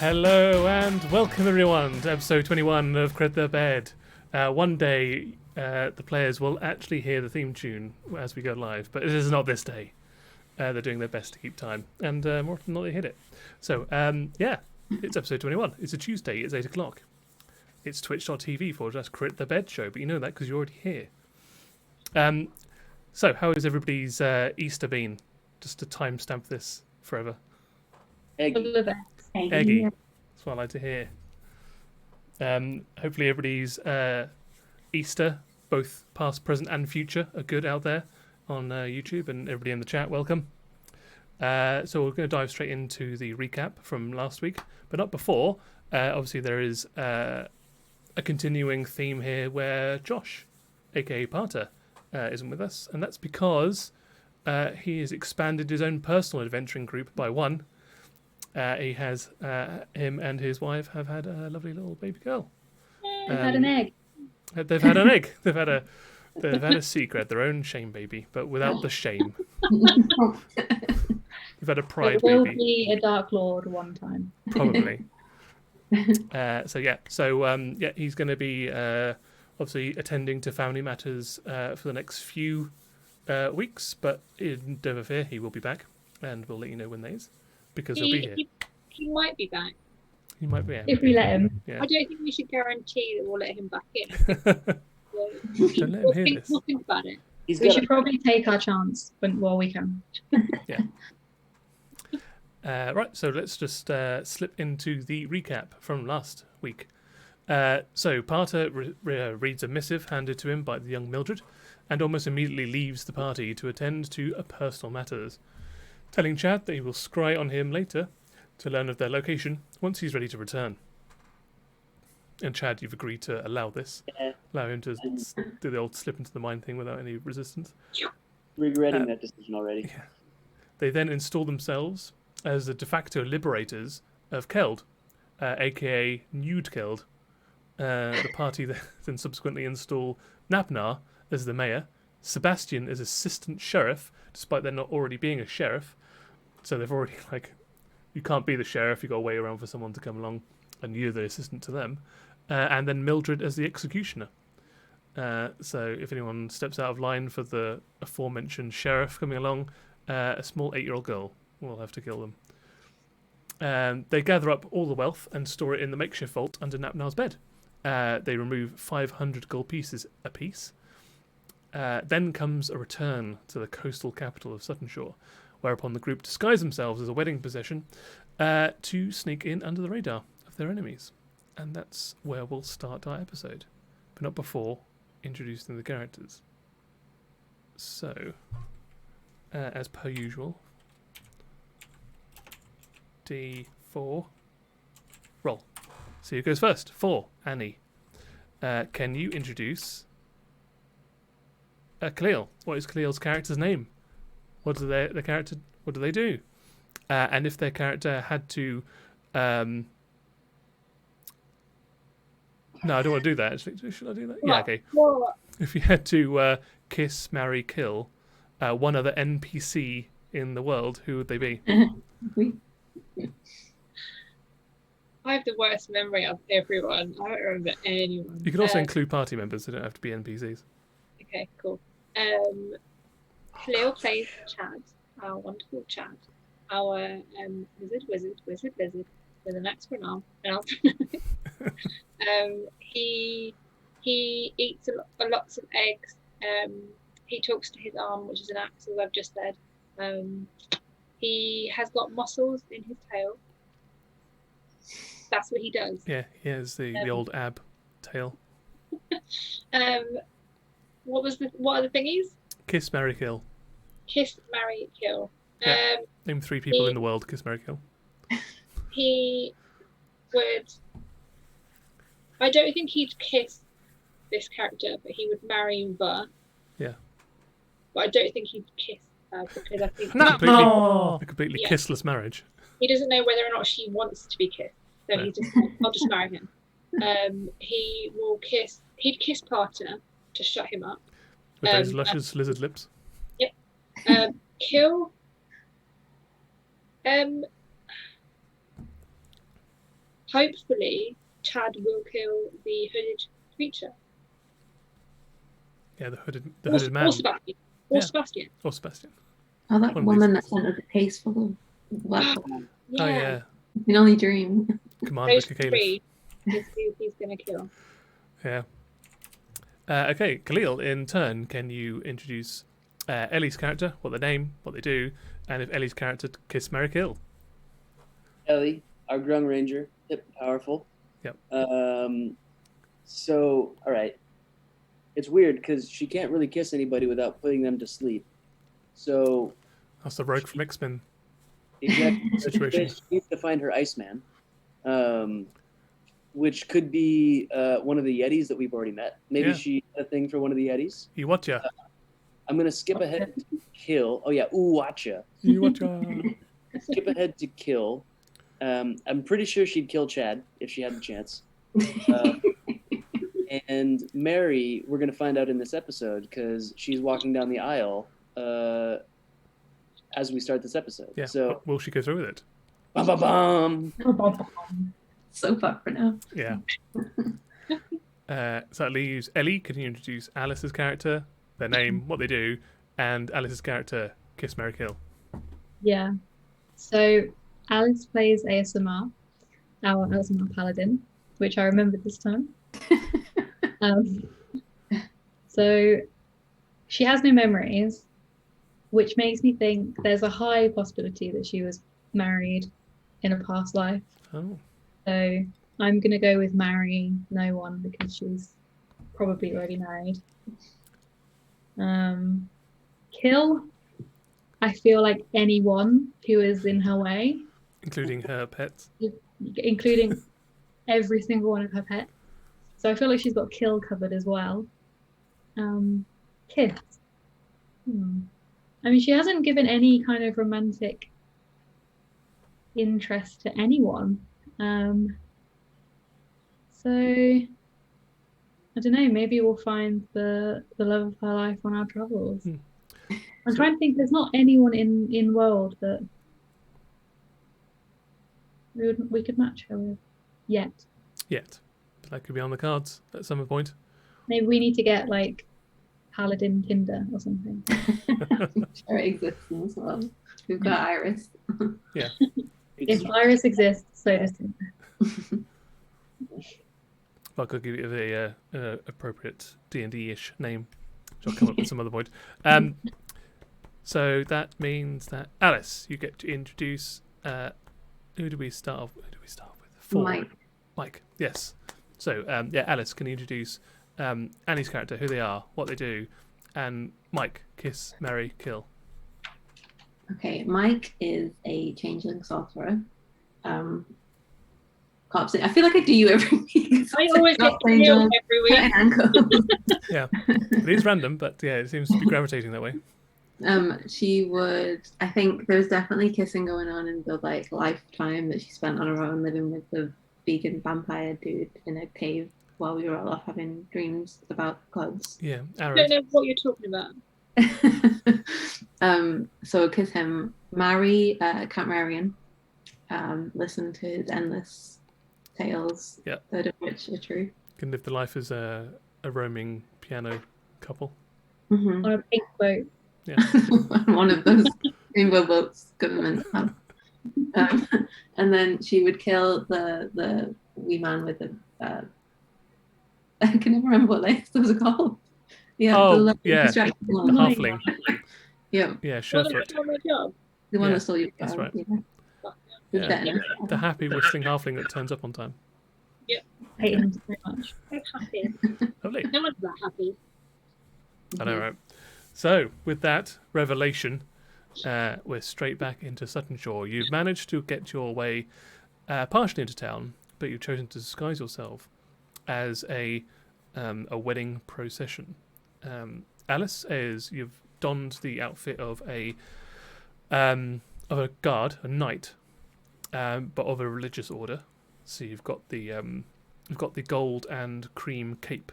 Hello and welcome everyone to episode 21 of Crit the Bed. One day the players will actually hear the theme tune as we go live, but it is not this day. They're doing their best to keep time, and more often than not they hit it. So it's episode 21. It's a Tuesday, it's 8 o'clock. It's twitch.tv/just Crit the Bed show, but you know that because you're already here. So how has everybody's Easter been? Just to timestamp this forever. Eggy. That's what I like to hear. Hopefully everybody's Easter, both past, present and future, are good out there on YouTube, and everybody in the chat, welcome. So we're going to dive straight into the recap from last week, but not before. Obviously there is a continuing theme here where Josh, aka Parter, isn't with us, and that's because he has expanded his own personal adventuring group by one. He has him and his wife have had a lovely little baby girl. They've had an egg. They've had an egg. They've had a secret, their own shame baby, but without the shame. They've had a pride There will baby. be a Dark Lord one time. Probably. He's going to be obviously attending to family matters for the next few weeks, but never fear, he will be back, and we'll let you know when that is, because he'll be here. He might be back. He might be. If we let him. Yeah. I don't think we should guarantee that we'll let him back in. Don't let him hear this. We'll think about it. We should probably take our chance while we can. Right, so let's just slip into the recap from last week. So Parter reads a missive handed to him by the young Mildred, and almost immediately leaves the party to attend to personal matters, telling Chad that he will scry on him later to learn of their location once he's ready to return. And Chad, you've agreed to allow this. Yeah. Allow him to do the old slip into the mine thing without any resistance. Regretting that decision already. Yeah. They then install themselves as the de facto liberators of Keld, aka Nude Keld. The party then subsequently install Napnar as the mayor, Sebastian as assistant sheriff, despite there not already being a sheriff. So they've already, you can't be the sheriff, you've got to wait around for someone to come along, and you're the assistant to them. And then Mildred as the executioner. So if anyone steps out of line for the aforementioned sheriff coming along, a small 8-year-old girl will have to kill them. They gather up all the wealth and store it in the makeshift vault under Napnar's bed. They remove 500 gold pieces apiece. Then comes a return to the coastal capital of Suttonshore, whereupon the group disguise themselves as a wedding procession to sneak in under the radar of their enemies. And that's where we'll start our episode, but not before introducing the characters. So, as per usual, D4, roll. So who goes first? 4, Annie. Can you introduce Khalil? What is Khalil's character's name? What do they do? And if their character had to, no, I don't want to do that. Actually, should I do that? Yeah, okay. If you had to kiss, marry, kill one other NPC in the world, who would they be? I have the worst memory of everyone. I don't remember anyone. You can also include party members. They don't have to be NPCs. Okay, cool. Khalil plays Chad, our wonderful Chad, our wizard with an axe for an arm. He eats lots of eggs. He talks to his arm, which is an axe, as I've just said. He has got muscles in his tail. That's what he does. Yeah, he has the old ab tail. What are the thingies? Kiss, marry, kill. Kiss, marry, kill. Yeah. Name 3 people in the world. Kiss, marry, kill. He would. I don't think he'd kiss this character, but he would marry Ver. Yeah. But I don't think he'd kiss her because I think a completely kissless marriage. He doesn't know whether or not she wants to be kissed, so he's just like, I'll just marry him. He will kiss. He'd kiss Parter to shut him up. With those luscious lizard lips. Yep. Kill. hopefully Chad will kill the hooded creature. Yeah, the hooded Or man. Sebastian. Or Yeah. Sebastian. Or Sebastian. Oh, that One of woman these. that sent us a case full of weapons. Yeah. Oh yeah, You can only dream. Commander Those Caliph. three is who he's going to kill. Yeah. Okay, Khalil, in turn, can you introduce Ellie's character, what their name, what they do, and if Ellie's character kiss, marry, kill? Ellie, our Grung Ranger, hip and powerful. Yep. So, all right. It's weird because she can't really kiss anybody without putting them to sleep. So, That's the rogue from X-Men. exactly. Situation. She needs to find her Iceman, which could be one of the Yetis that we've already met. Maybe Yeah. she had a thing for one of the Yetis. You watcha. I'm going to skip ahead to kill. Oh, yeah. Ooh, watcha. You watcha. Skip ahead to kill. I'm pretty sure she'd kill Chad if she had the chance. And Mary, we're going to find out in this episode because she's walking down the aisle as we start this episode. Yeah. So, Will she go through with it? bum, bum, bum. So far for now. Yeah. So that leaves Ellie. Can you introduce Alice's character, their name, what they do, and Alice's character, kiss, marry, kill? Yeah. So Alice plays ASMR, our ASMR Paladin, which I remembered this time. So she has no memories, which makes me think there's a high possibility that she was married in a past life. Oh. So I'm going to go with marry no one because she's probably already married. Kill, I feel like anyone who is in her way, Including her pets. including every single one of her pets. So I feel like she's got kill covered as well. Kiss. I mean, she hasn't given any kind of romantic interest to anyone. So I don't know, maybe we'll find the love of her life on our travels. I'm trying to think, there's not anyone in world that we could match her with yet. Yet. But that could be on the cards at some point. Maybe we need to get like Paladin Tinder or something. Sure, it exists as well. We've got Iris. Yeah. If Iris exists, so does Tinder. But I could give it a appropriate D&D-ish name, which I'll come up with some other point. So that means that Alice, you get to introduce. Who do we start off? Who do we start with? Mike. Yes. So yeah, Alice, can you introduce Annie's character, who they are, what they do, and Mike, kiss, marry, kill. Okay, Mike is a changeling sorcerer. I feel like I do you every week. I always get killed every week. Yeah, it is random, but yeah, it seems to be gravitating that way. She would. I think there's definitely kissing going on in the like lifetime that she spent on her own, living with the vegan vampire dude in a cave while we were all off having dreams about gods. Yeah, I don't know what you're talking about. So kiss him, marry Count Marion, listen to his endless tales, third of which are true. Can live the life as a roaming piano couple. Mm-hmm. On a pink boat. Yeah. One of those rainbow boats government have. And then she would kill the wee man with the I can never remember what those are called. Yeah, the halfling. Yeah, sure. The one that stole your car. That's right. Yeah. The happy whistling halfling that turns up on time. Yeah. I hate him so much. I'm happy. Lovely. No one's that happy. I know, right? So, with that revelation, we're straight back into Suttonshore. You've managed to get your way partially into town, but you've chosen to disguise yourself as a wedding procession. Alice, you've donned the outfit of a guard, a knight, but of a religious order. So you've got the gold and cream cape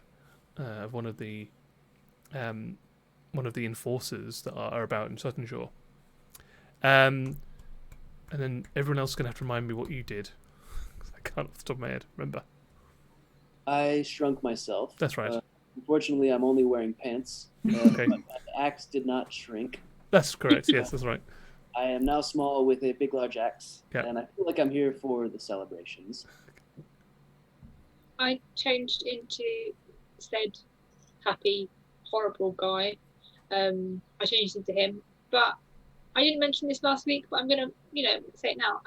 of one of the enforcers that are about in Suttonshore. And then everyone else is going to have to remind me what you did. I can't off the top of my head remember. I shrunk myself. That's right. Unfortunately, I'm only wearing pants. Okay. But my axe did not shrink. That's correct. Yes, that's right. I am now small with a big, large axe, Yeah. and I feel like I'm here for the celebrations. I changed into said happy, horrible guy. I changed into him, but I didn't mention this last week. But I'm gonna, say it now.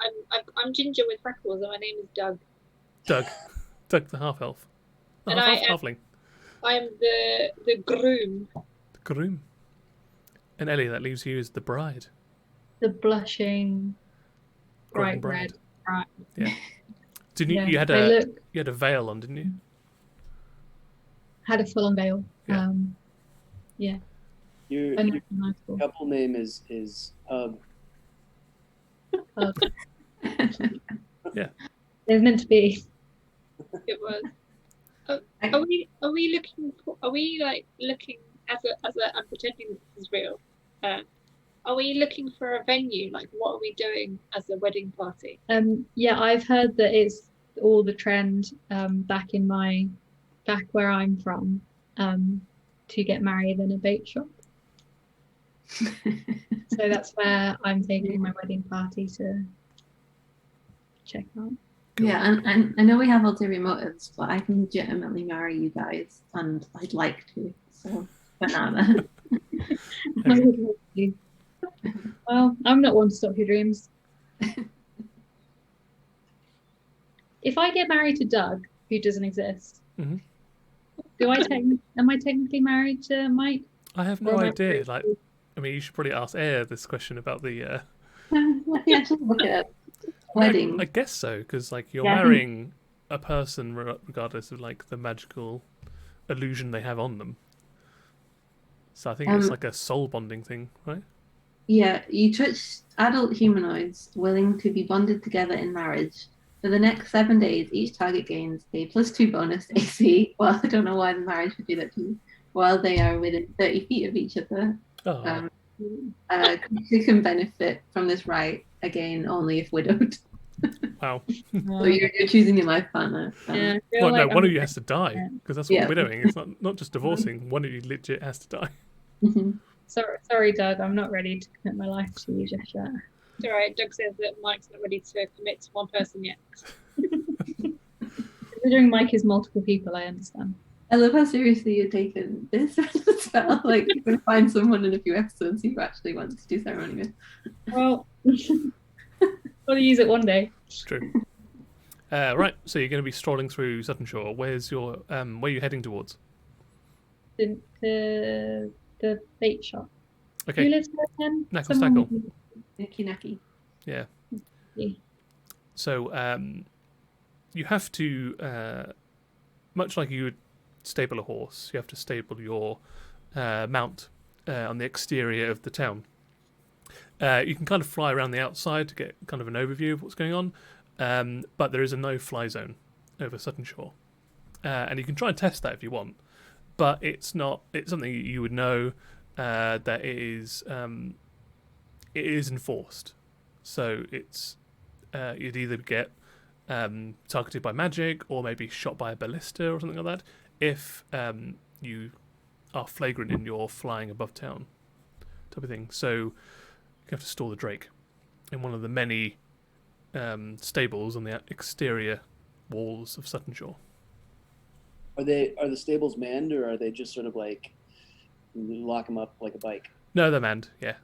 I'm ginger with freckles, and my name is Doug. Doug the half elf. The And half halfling. I am the groom. The groom. And Ellie, that leaves you as the bride. The blushing, Golden bright red. Right. Yeah. Didn't you? Yeah, You had you had a veil on, didn't you? had a full-on veil. Yeah. Yeah. Your Unrecognizable. couple name is Hug. Yeah. It's meant to be. It was. Are we looking for? Are we like looking as a? I'm pretending this is real. Are we looking for a venue? Like, what are we doing as a wedding party? Yeah, I've heard that it's all the trend back where I'm from to get married in a bait shop. So that's where I'm taking my wedding party to check out. Cool. Yeah, and I know we have ulterior motives, but I can legitimately marry you guys, and I'd like to. So, banana. I would love to. Well, I'm not one to stop your dreams. If I get married to Doug, who doesn't exist, Mhm. am I technically married to Mike? I have Or no am I idea. married Like, to- I mean, you should probably ask Air this question about the. Let me actually look at it. Wedding. I guess so, because like you're Yeah. marrying a person regardless of like the magical illusion they have on them. So I think it's like a soul bonding thing, right? Yeah, you touch adult humanoids willing to be bonded together in marriage. For the next 7 days, each target gains a +2 bonus to AC. Well, I don't know why the marriage would do that to you. While they are within 30 feet of each other. Oh, You can benefit from this right, again, only if widowed. wow. So you're choosing your life partner. Yeah, I feel Well, no, like one of I'm- you has to die, Yeah. because that's what Yeah. widowing is. Not just divorcing. One of you legit has to die. Mhm. Sorry, Doug. I'm not ready to commit my life to you just yet. It's all right. Doug says that Mike's not ready to commit to one person yet. Considering Mike is multiple people, I understand. I love how seriously you're taking this as well. Like, you're going to find someone in a few episodes who actually wants to do ceremony with. Well, I'll use it one day. It's true. Right, so you're going to be strolling through Suttonshore. Where's your where are you heading towards? The bait shop. Who Okay, lives there again? Knuckle Someone Stackle. Nicky Nacky. yeah. Yeah. So you have to, much like you would stable a horse, you have to stable your mount on the exterior of the town. You can kind of fly around the outside to get kind of an overview of what's going on, but there is a no-fly zone over Suttonshore. And you can try and test that if you want, but it's something you would know that it is enforced. So it's you'd either get targeted by magic or maybe shot by a ballista or something like that if you are flagrant in your flying above town type of thing. So you have to store the drake in one of the many stables on the exterior walls of Suttonshore. Are the stables manned, or are they just sort of like lock them up like a bike? No, they're manned, yeah.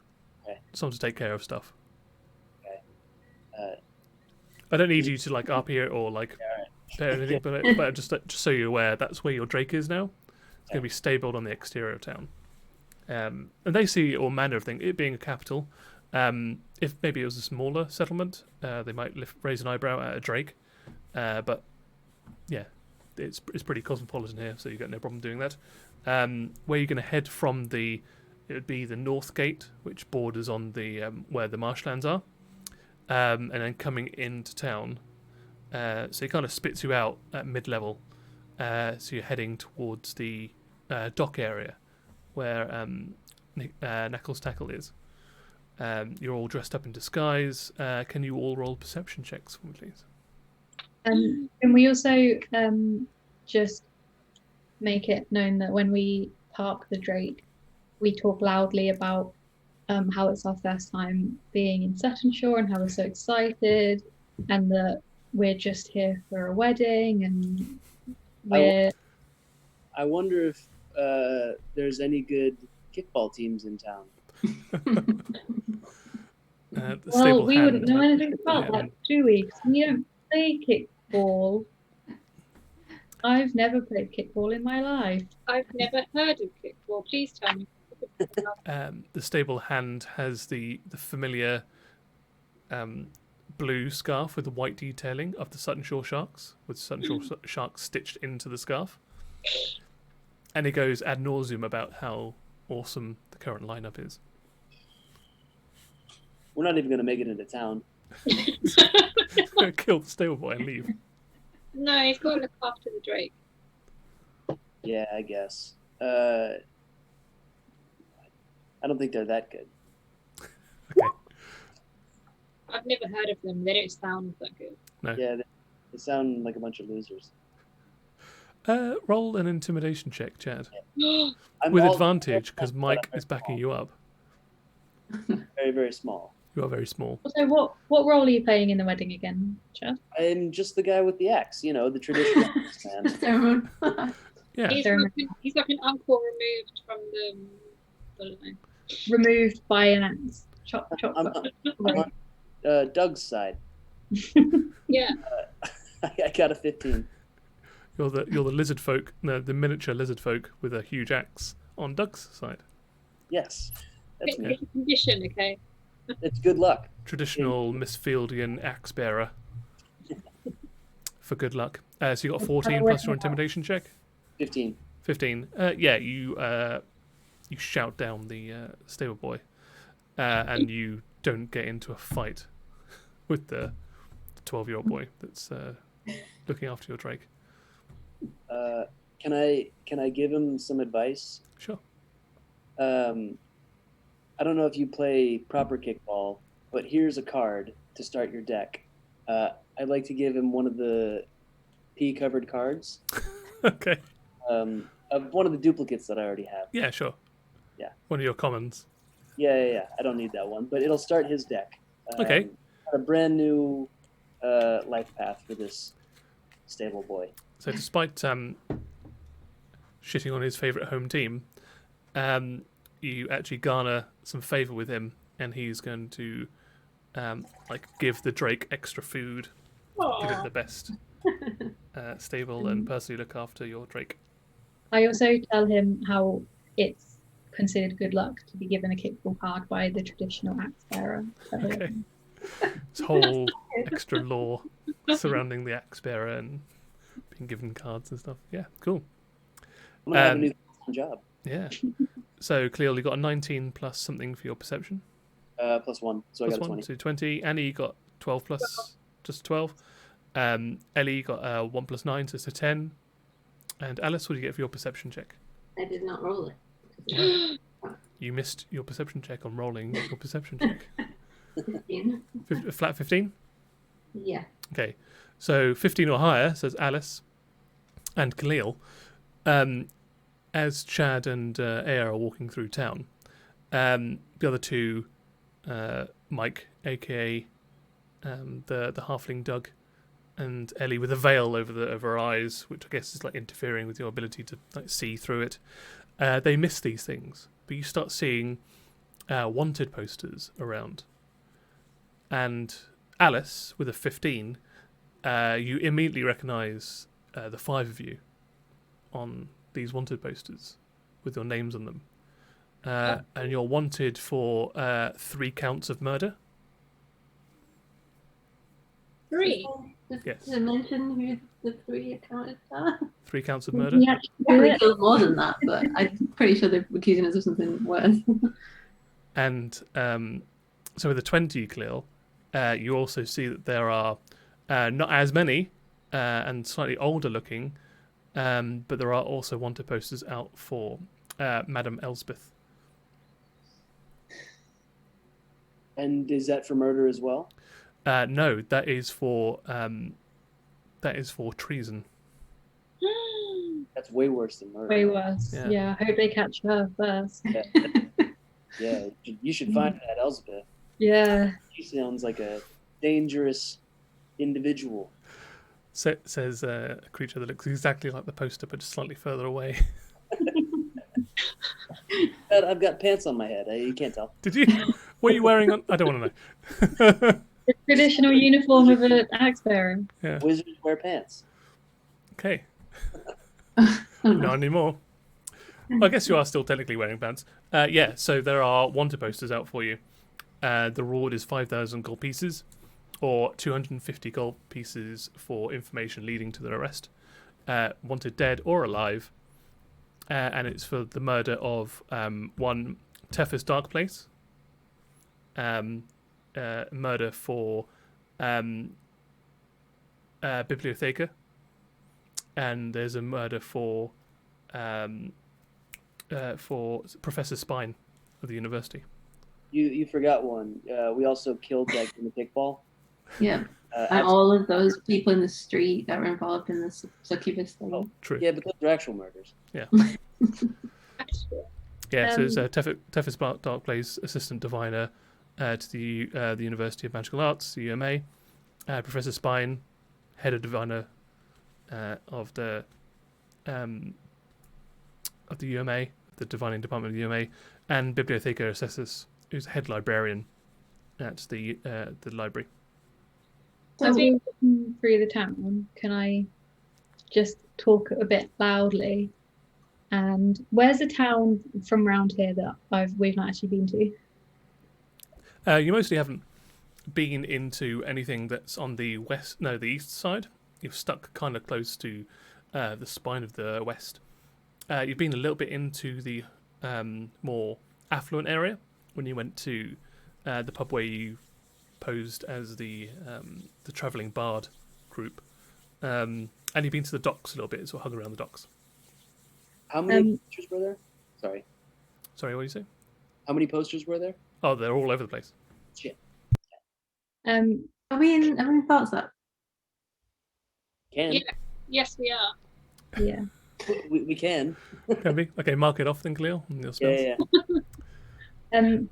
Okay. Someone to take care of stuff. Okay. I don't need you to like RP it or like do anything, but just so you're aware, that's where your drake is now. It's going to be stabled on the exterior of town. And they see all manner of things. It being a capital, if maybe it was a smaller settlement, they might raise an eyebrow at a drake. But yeah, it's pretty cosmopolitan here, so you got no problem doing that. Where you're going to head from it would be the north gate, which borders on the where the marshlands are, and then coming into town. So it kind of spits you out at mid-level. So you're heading towards the dock area where Knuckles Tackle is. You're all dressed up in disguise. Can you all roll perception checks for me, please? Can we also just make it known that when we park the Drake, we talk loudly about how it's our first time being in Suttonshore and how we're so excited, and that we're just here for a wedding, and we're I wonder if there's any good kickball teams in town. The well, stable we hand. wouldn't know anything about Yeah. that, do we? 'Cause we don't play kickball. I've never played kickball in my life. I've never heard of kickball. Please tell me. The stable hand has the familiar blue scarf with the white detailing of the Suttonshore sharks, with Suttonshore sharks stitched into the scarf. And he goes ad nauseum about how awesome the current lineup is. We're not even going to make it into town. Kill the stable boy and leave. No, he's got to look after the Drake. Yeah, I guess. I don't think they're that good. Okay. I've never heard of them. They don't sound that good. No. Yeah, they sound like a bunch of losers. Roll an intimidation check, Chad. I'm With all- advantage, because but Mike I'm is backing you up. very, very small. You are very small. So what role are you playing in the wedding again, Chad? I'm just the guy with the axe, the traditional axe man. Ceremony. Yeah. He's like an uncle removed from the. I don't know. Removed by an axe. Chop, chop, I'm chop. on Doug's side. Yeah. I got a 15. You're the lizard folk, no, the miniature lizard folk with a huge axe on Doug's side. Yes, that's me. It's a condition, okay? It's good luck. Traditional Misfieldian axe bearer. For good luck. So you got 14 plus your intimidation check? 15. 15. Yeah, you shout down the stable boy, and you don't get into a fight with the 12-year-old boy that's looking after your Drake. Can I give him some advice? Sure. I don't know if you play proper kickball, but here's a card to start your deck. I'd like to give him one of the P-covered cards. Okay. Of one of the duplicates that I already have. Yeah, sure. Yeah. One of your commons. Yeah. I don't need that one, but it'll start his deck. Okay. A brand new life path for this stable boy. So despite shitting on his favourite home team, you actually garner some favour with him, and he's going to give the Drake extra food, give it the best stable, and personally look after your Drake. I also tell him how it's considered good luck to be given a kickball card by the traditional axe bearer. Okay. This whole extra lore surrounding the axe bearer and being given cards and stuff. Yeah, cool. I'm gonna have a new job. Yeah. So clearly got a 19 plus something for your perception. Plus 1, so Plus I got a 1, 20. so 20. Annie got 12 plus, just 12. Ellie got 1 plus 9, so it's a 10. And Alice, what do you get for your perception check? I did not roll it. You missed your perception check on rolling your perception check. 15. Flat 15? Yeah. Okay. So 15 or higher, says Alice and Khalil. As Chad and Aya are walking through town, the other two, Mike, aka the halfling Doug, and Ellie with a veil over her eyes, which I guess is like interfering with your ability to see through it. They miss these things, but you start seeing wanted posters around. And Alice, with a 15, you immediately recognise the 5 of you on these wanted posters with your names on them. And you're wanted for 3 counts of murder. 3. Yes. Did I mention who the 3 accounted are? 3 counts of murder. Yeah, Probably killed more than that, but I'm pretty sure they're accusing us of something worse. And so with the 20, Khalil, you also see that there are not as many and slightly older looking, but there are also wanted posters out for Madame Elspeth. And is that for murder as well? No, that is for That is for treason. That's way worse than murder. Way worse. Yeah. Yeah. I hope they catch her first. Yeah, you should find that Elspeth. Yeah. She sounds like a dangerous individual. Says a creature that looks exactly like the poster, but just slightly further away. But I've got pants on my head. You can't tell. Did you? What are you wearing on? I don't want to know. The traditional uniform of an axe bearer. Yeah. Wizards wear pants. Okay. Oh, no. Not anymore. Well, I guess you are still technically wearing pants. Yeah, so there are wanted posters out for you. The reward is 5,000 gold pieces, or 250 gold pieces for information leading to their arrest. Wanted dead or alive. And it's for the murder of one Tethys Darkplace. Murder for Bibliotheca. And there's a murder for Professor Spine of the university. You forgot one. We also killed that in the kickball. Yeah. And all of those people in the street that were involved in the succubus thing. Oh, True. yeah, but those are actual murders. Yeah, Actually, so it's Tethys Darkplace Assistant Diviner to the University of Magical Arts, the UMA. Professor Spine, Head of Diviner of the UMA, the Divining Department of the UMA, and Bibliotheca Assessus, who's Head Librarian at the library. As we're walking through the town, can I just talk a bit loudly? And where's a town from around here that we've not actually been to? You mostly haven't been into anything that's on the east side. You've stuck kind of close to the spine of the west. You've been a little bit into the more affluent area when you went to the pub where you posed as the travelling bard group, and you've been to the docks a little bit, so hung around the docks. How many posters were there? Sorry, what do you say? How many posters were there? Oh, they're all over the place. Shit. Are we in thoughts up? Can. Yeah. Yes, we are. Yeah. We can. Can be. Okay, mark it off then, Cleo. On your spells. Yeah.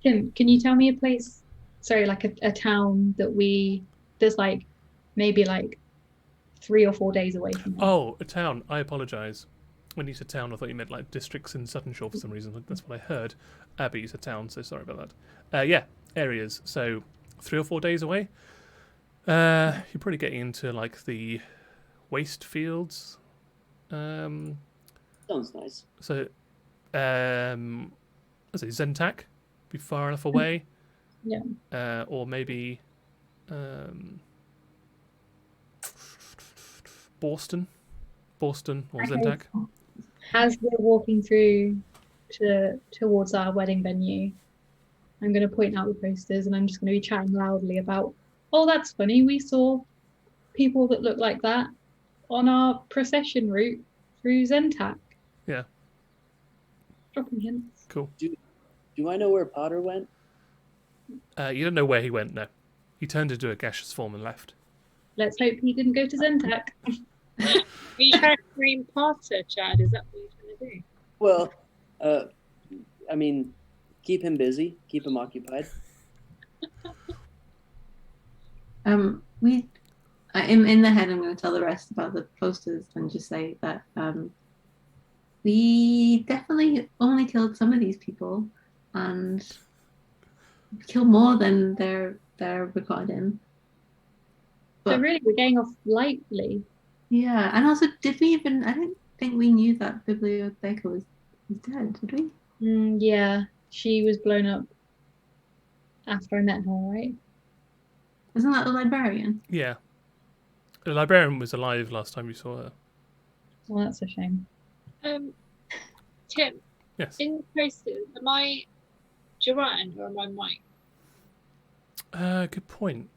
Tim, can you tell me a place? Sorry, like a town there's like maybe like 3 or 4 days away from here. Oh, a town. I apologise. When you said town, I thought you meant like districts in Suttonshore for some reason. That's what I heard. But you said town, so sorry about that. Yeah, areas. So 3 or 4 days away. You're probably getting into like the waste fields. Sounds nice. So, let's say Zentak, be far enough away. Yeah. Or maybe Boston or Zentak. As we're walking through towards our wedding venue, I'm going to point out the posters and I'm just going to be chatting loudly about, oh, that's funny. We saw people that look like that on our procession route through Zentak. Yeah. Dropping hints. Cool. Do I know where Potter went? You don't know where he went, no. He turned into a gaseous form and left. Let's hope he didn't go to Zentak. Are you trying to scream Potter, Chad? Is that what you're trying to do? Well, I mean, keep him busy, keep him occupied. In the head, I'm going to tell the rest about the posters and just say that we definitely only killed some of these people and killed more than they're recording. So really, we're getting off lightly. Yeah, and also, did we even? I don't think we knew that Bibliotheca was dead, did we? Yeah, she was blown up after I met her, right? Isn't that the librarian? Yeah. The librarian was alive last time you saw her. Well, that's a shame. Tim, Yes. in the posters, am I Joanne or am I Mike? Good point.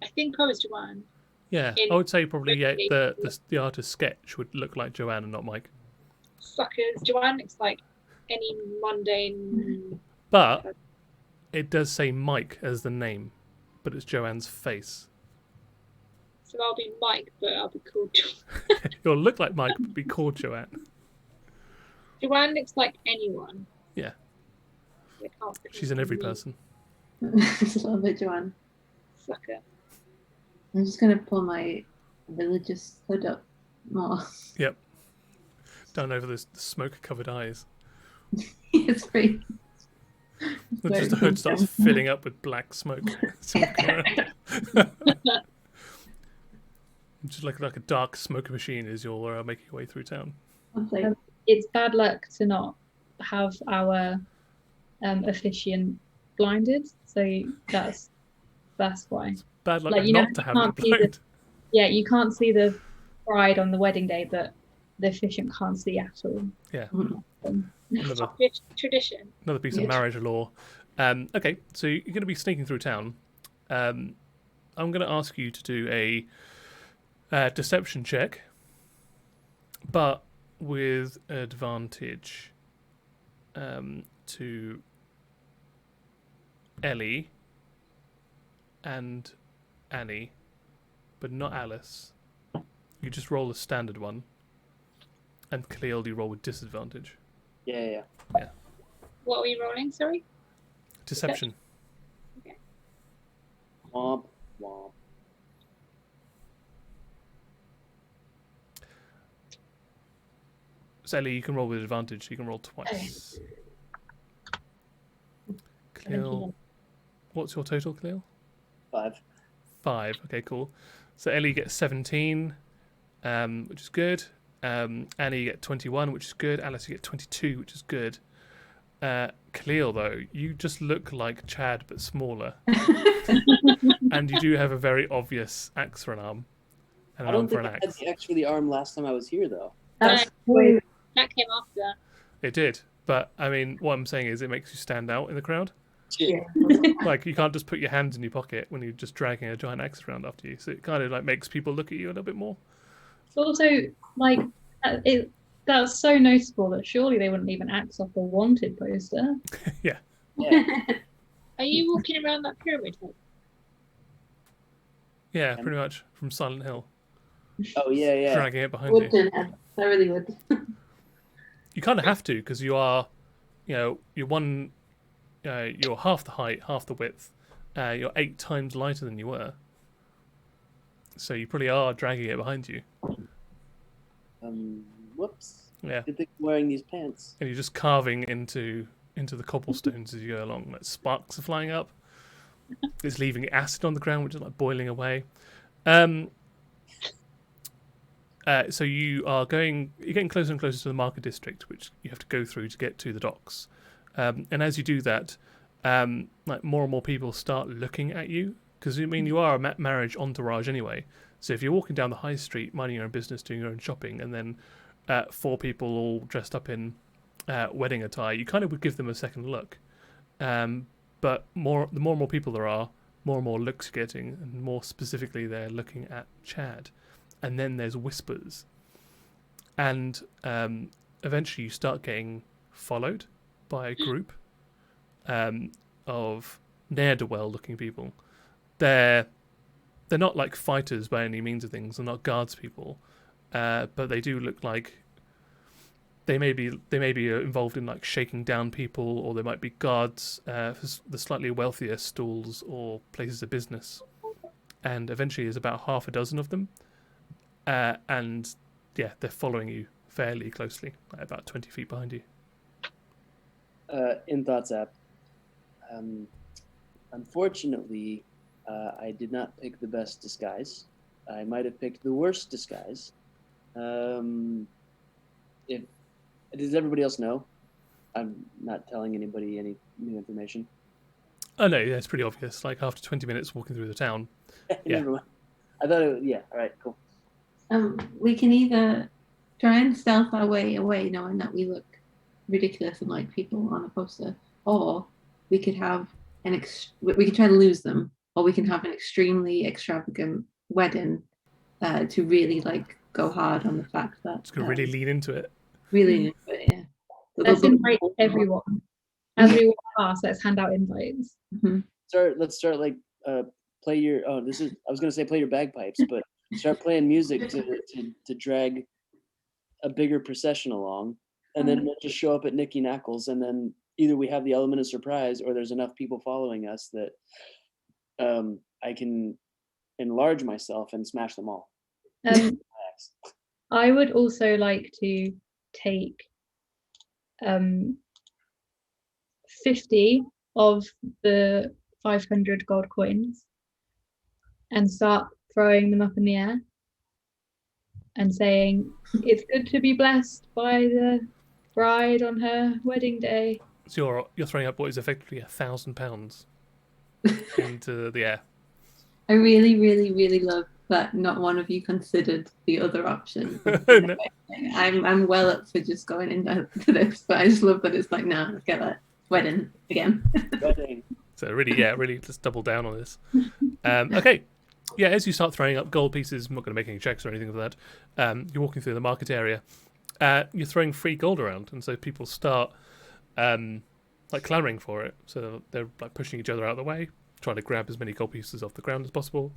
I think I was Joanne. Yeah, I would say probably the artist's sketch would look like Joanne and not Mike. Suckers. Joanne looks like any mundane. But it does say Mike as the name, but it's Joanne's face. So I'll be Mike, but I'll be called You'll look like Mike, but be called Joanne. Joanne. Looks like anyone. Yeah. I can't think She's of an every me. person. Just a little bit, Joanne. Sucker. I'm just gonna pull my religious hood up more. Yep. Down over the smoke-covered eyes. It's pretty. Just the hood starts filling up with black smoke. Just like a dark smoke machine as you're making your way through town. It's bad luck to not have our officiant blinded, so that's why. Bad luck Like, you know, not to have it can't see the- blind. Yeah, you can't see the bride on the wedding day, but the officiant can't see at all. Yeah. Um, Another Tradition. piece of Yeah. marriage law. Okay, so you're going to be sneaking through town. I'm going to ask you to do a deception check, but with advantage to Ellie and Annie, but not Alice. You just roll a standard one, and Cleo, you roll with disadvantage. Yeah. What are we rolling? Sorry. Deception. Womp womp. So Ellie, you can roll with advantage. You can roll twice. Cleo, what's your total, Cleo? 5. 5. Okay, cool. So Ellie gets 17, which is good. Annie, you get 21, which is good. Alice, you get 22, which is good. Cleo, though, you just look like Chad, but smaller. And you do have a very obvious axe for an arm. And I an don't arm for think an I had axe. the axe for the arm last time I was here, though. That's Wait. That came after. It did. But, I mean, what I'm saying is it makes you stand out in the crowd. yeah. Like, you can't just put your hands in your pocket when you're just dragging a giant axe around after you. So it kind of, like, makes people look at you a little bit more. It's also like that's so noticeable that surely they wouldn't leave an axe off the wanted poster. Yeah. Are you walking around that pyramid? Yeah, pretty much. From Silent Hill. Oh, yeah. Dragging it behind you. Would, I really would. You kind of have to, because you are, you're half the height, half the width. You're 8 times lighter than you were. So you probably are dragging it behind you. Whoops. Yeah. Good thing I'm wearing these pants. And you're just carving into the cobblestones as you go along. Like sparks are flying up. It's leaving acid on the ground, which is like boiling away. So you're getting closer and closer to the market district, which you have to go through to get to the docks. And as you do that, like more and more people start looking at you, because you are a marriage entourage anyway. So if you're walking down the high street, minding your own business, doing your own shopping, and then 4 people all dressed up in wedding attire, you kind of would give them a second look. But the more and more people there are, more and more looks you're getting, and more specifically, they're looking at Chad. And then there's whispers, and eventually you start getting followed by a group of ne'er-do-well looking people. They're not like fighters by any means of things. They're not guards people, but they do look like they may be involved in like shaking down people, or they might be guards for the slightly wealthier stalls or places of business. And eventually, there's about half a dozen of them. And yeah, they're following you fairly closely, like about 20 feet behind you. In Thoughts app. Unfortunately, I did not pick the best disguise. I might have picked the worst disguise. Does everybody else know? I'm not telling anybody any new information. Oh no, yeah, it's pretty obvious. Like after 20 minutes walking through the town. Yeah. Never mind. I thought it. Yeah. All right. Cool. We can either try and stealth our way away, knowing that we look ridiculous and like people on a poster, or we could have we could try to lose them, or we can have an extremely extravagant wedding to really like go hard on the fact that Just gonna really lean into it. really, yeah. Let's invite everyone. As we walk past, let's hand out invites. Mhm. Let's start like play your. Oh, this is. I was gonna say play your bagpipes, but start playing music to drag a bigger procession along, and then we'll just show up at Nicky Knackles, and then either we have the element of surprise, or there's enough people following us that I can enlarge myself and smash them all. I would also like to take 50 of the 500 gold coins and start throwing them up in the air and saying, "It's good to be blessed by the bride on her wedding day." So you're throwing up what is effectively £1,000 into the air. I really, really, really love that not one of you considered the other option. No. I'm well up for just going into this, but I just love that it's like, no, let's get that wedding again. Wedding. So really just double down on this. Okay. Yeah, as you start throwing up gold pieces, I'm not going to make any checks or anything for that. You're walking through the market area. You're throwing free gold around, and so people start like clamoring for it. So they're like pushing each other out of the way, trying to grab as many gold pieces off the ground as possible,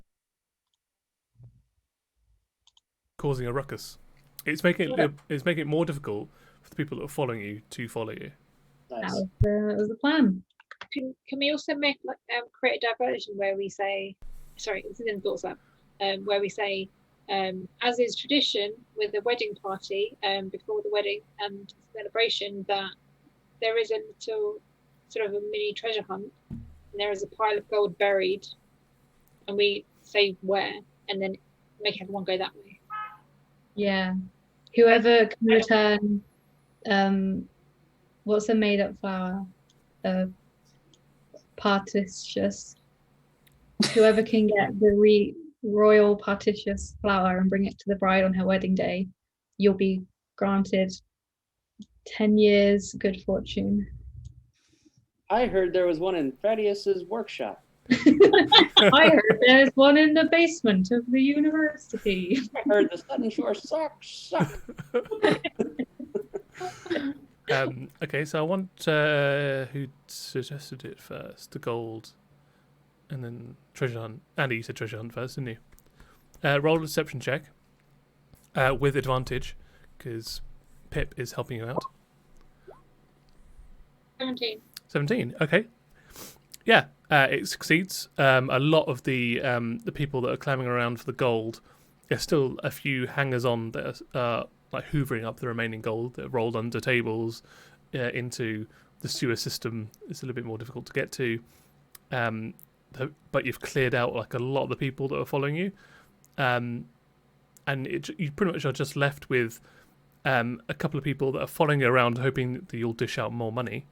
causing a ruckus. It's making it more difficult for the people that are following you to follow you. Nice. That was the plan. Can we also make create a diversion where we say, sorry, this is in thoughts up, where we say, as is tradition with the wedding party, before the wedding and celebration, that there is a little sort of a mini treasure hunt, and there is a pile of gold buried, and we say where, and then make everyone go that way. Yeah. Whoever can return, what's a made up flower? Partitious. Whoever can get the royal partitious flower and bring it to the bride on her wedding day, you'll be granted 10 years good fortune. I heard there was one in Thaddeus's workshop. I heard there's one in the basement of the university. I heard the Suttonshore sucks. Okay, so I want who suggested it first? The gold, and then treasure hunt. Andy, you said treasure hunt first, didn't you? Roll a deception check with advantage, because Pip is helping you out. 17. Okay. Yeah, it succeeds. A lot of the people that are clamming around for the gold, there's still a few hangers-on that are like hoovering up the remaining gold that are rolled under tables into the sewer system. It's a little bit more difficult to get to, but you've cleared out like a lot of the people that are following you, and you pretty much are just left with a couple of people that are following you around, hoping that you'll dish out more money.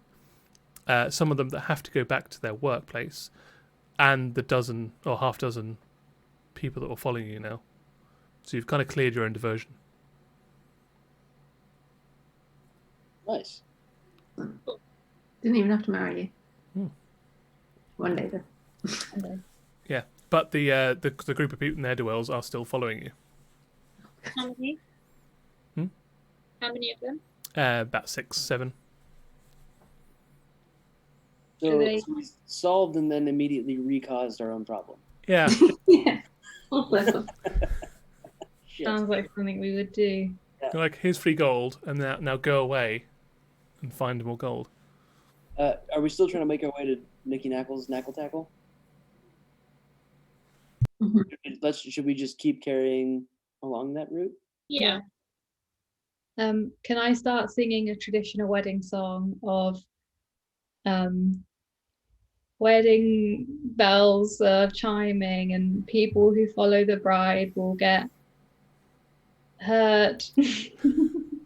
Some of them that have to go back to their workplace, and the dozen or half dozen people that were following you now. So you've kind of cleared your own diversion. Nice. Didn't even have to marry you. Hmm. One day though. Yeah, but the group of people ne'er-do-wells are still following you. How many? How many of them? About 6, 7. So they- solved and then immediately recaused our own problem. Yeah. Yeah. Oh, bless them. Shit. Sounds like something we would do. You're like, here's free gold, and now go away and find more gold. Are we still trying to make our way to Nicky Knackles' Knackle Tackle? Mhm. Should we just keep carrying along that route? Yeah. Can I start singing a traditional wedding song of wedding bells are chiming and people who follow the bride will get hurt?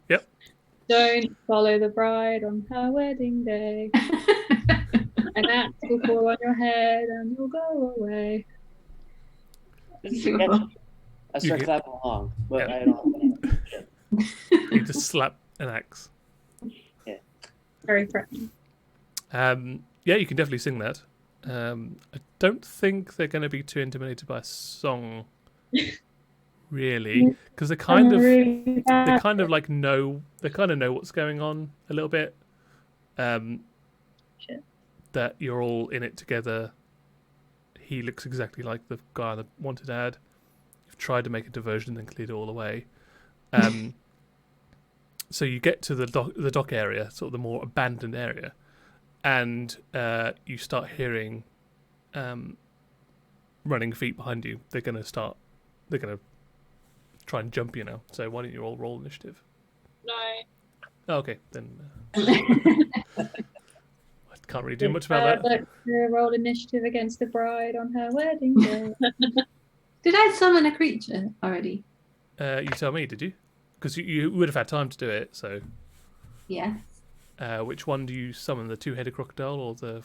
Yep. Don't follow the bride on her wedding day. An axe will fall on your head and you'll go away. This is catchy. I start can- clapping along, but Yeah. I don't have any. You just slap an axe. Very threatening. Yeah, you can definitely sing that. I don't think they're going to be too intimidated by a song, really, because they kind of like know what's going on a little bit. Shit. That you're all in it together. He looks exactly like the guy on the wanted ad. You've tried to make a diversion, then cleared it all away. So you get to the dock area, sort of the more abandoned area, and you start hearing running feet behind you. They're gonna try and jump you now. So why don't you all roll initiative? No. Oh, okay, then I can't really do much about that. Let's roll initiative against the bride on her wedding day. Did I summon a creature already? You tell me, did you? Because you would have had time to do it. So, Yes. which one do you summon? The two-headed crocodile or the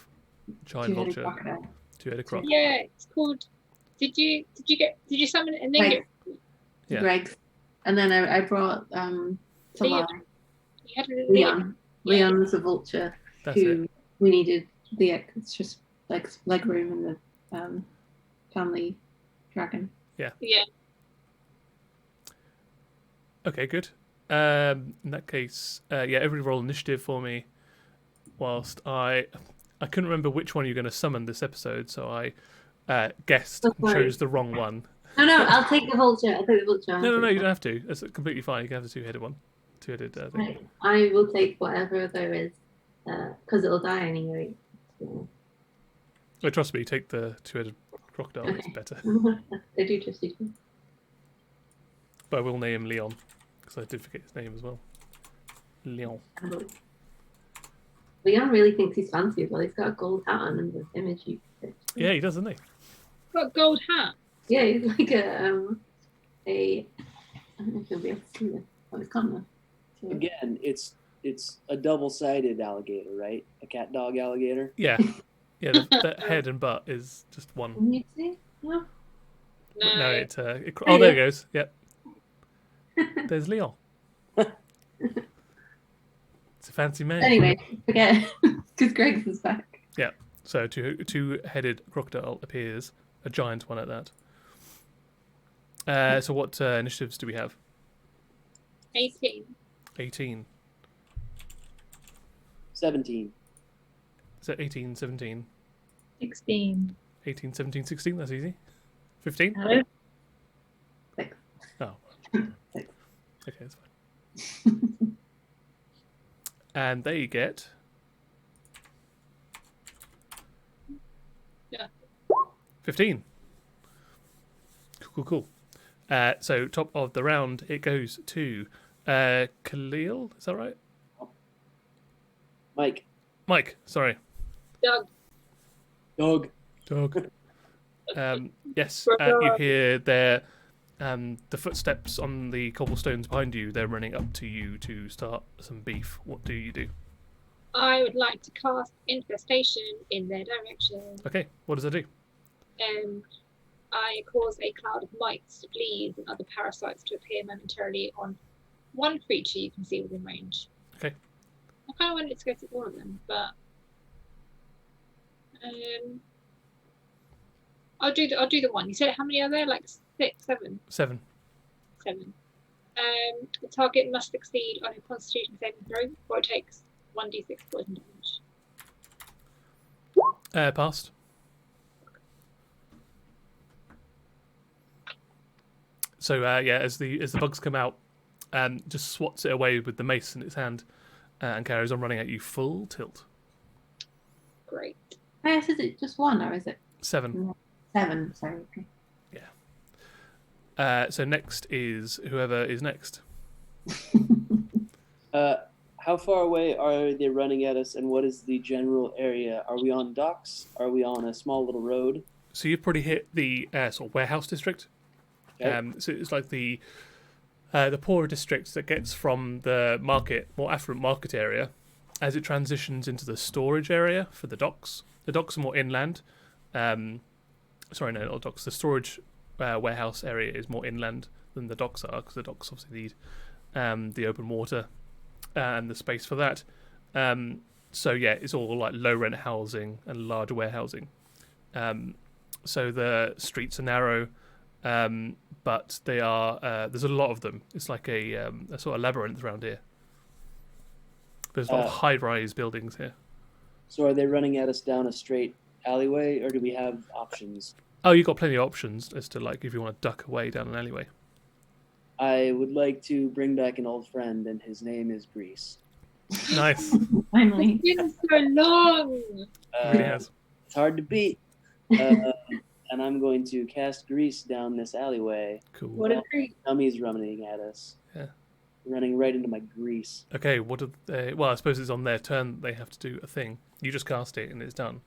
giant Two-headed vulture? crocodile. Two-headed croc. Yeah, it's called. Did you summon it and then Right. Yeah. Greg's. And then I brought to Leon. life You had a Leon. Yeah. Leon's a vulture That's who it. we needed it's just like leg room in the family dragon. Yeah. Okay, good. In that case, everybody roll initiative for me. Whilst I couldn't remember which one you're going to summon this episode, so I guessed and chose the wrong one. No, I'll take the vulture. I'll take the vulture. No, you don't have to. That's completely fine. You can have the two-headed one. Two-headed thing. Right. I will take whatever there is, because it'll die anyway. So. Oh, trust me, take the two-headed crocodile. It's better. I do trust you. But I will name him Leon, because I did forget his name as well. Leon. Leon really thinks he's fancy as well. He's got a gold hat on and the image you picked. Yeah, he does, doesn't he? Got a gold hat. Yeah, he's like I don't know if you'll be able to see this. Oh, it's gone now. So, Again, it's a double-sided alligator, right? A cat dog alligator. Yeah. Yeah, the head and butt is just one. can you see? No. No. No, there it goes. Yep. There's Leon. It's a fancy man. Anyway, forget because Greg's is back. So two-headed crocodile appears, a giant one at that. So what initiatives do we have? 18. 18. 17. So 18, 17. 16. 18, 17, 16, that's easy. 15? Hello? Oh. Six. Okay, that's fine. And they get... Yeah. 15. Cool. So top of the round, it goes to Khalil, is that right? Mike, sorry. Doug. Dog. Yes, you hear the footsteps on the cobblestones behind you. They're running up to you to start some beef. What do you do? I would like to cast infestation in their direction. Okay, what does it do? I cause a cloud of mites, fleas, and other parasites to appear momentarily on one creature you can see within range. Okay. I kind of wanted it to go to all of them, but I'll do the one. You said how many are there? Like 6, 7. 7. 7. The target must succeed on a Constitution saving throw, or it takes 1d6 poison damage. Passed. So as the bugs come out, just swats it away with the mace in its hand, and carries on running at you full tilt. Great. Yes, is it just one or is it 7. 7? Sorry. Okay. So next is whoever is next. How far away are they running at us, and what is the general area? Are we on docks? Are we on a small little road? So you've probably hit the sort of warehouse district. Okay. So it's like the poorer district that gets from the market, more affluent market area, as it transitions into the storage area for the docks. The docks are more inland. Sorry, no, not docks. The storage warehouse area is more inland than the docks are, because the docks obviously need the open water and the space for that. So yeah, it's all like low rent housing and large warehousing. So the streets are narrow, but they are there's a lot of them. It's like a sort of labyrinth around here. There's a lot of high-rise buildings here. So are they running at us down a straight alleyway, or do we have options? Oh, you've got plenty of options as to like if you want to duck away down an alleyway. I would like to bring back an old friend, and his name is Grease. Nice. Finally. It's been so long. It really has. It's hard to beat. And I'm going to cast Grease down this alleyway. Cool. What a treat. Dummies running at us. Yeah. Running right into my grease. Okay, what do they... Well, I suppose it's on their turn. They have to do a thing. You just cast it and it's done.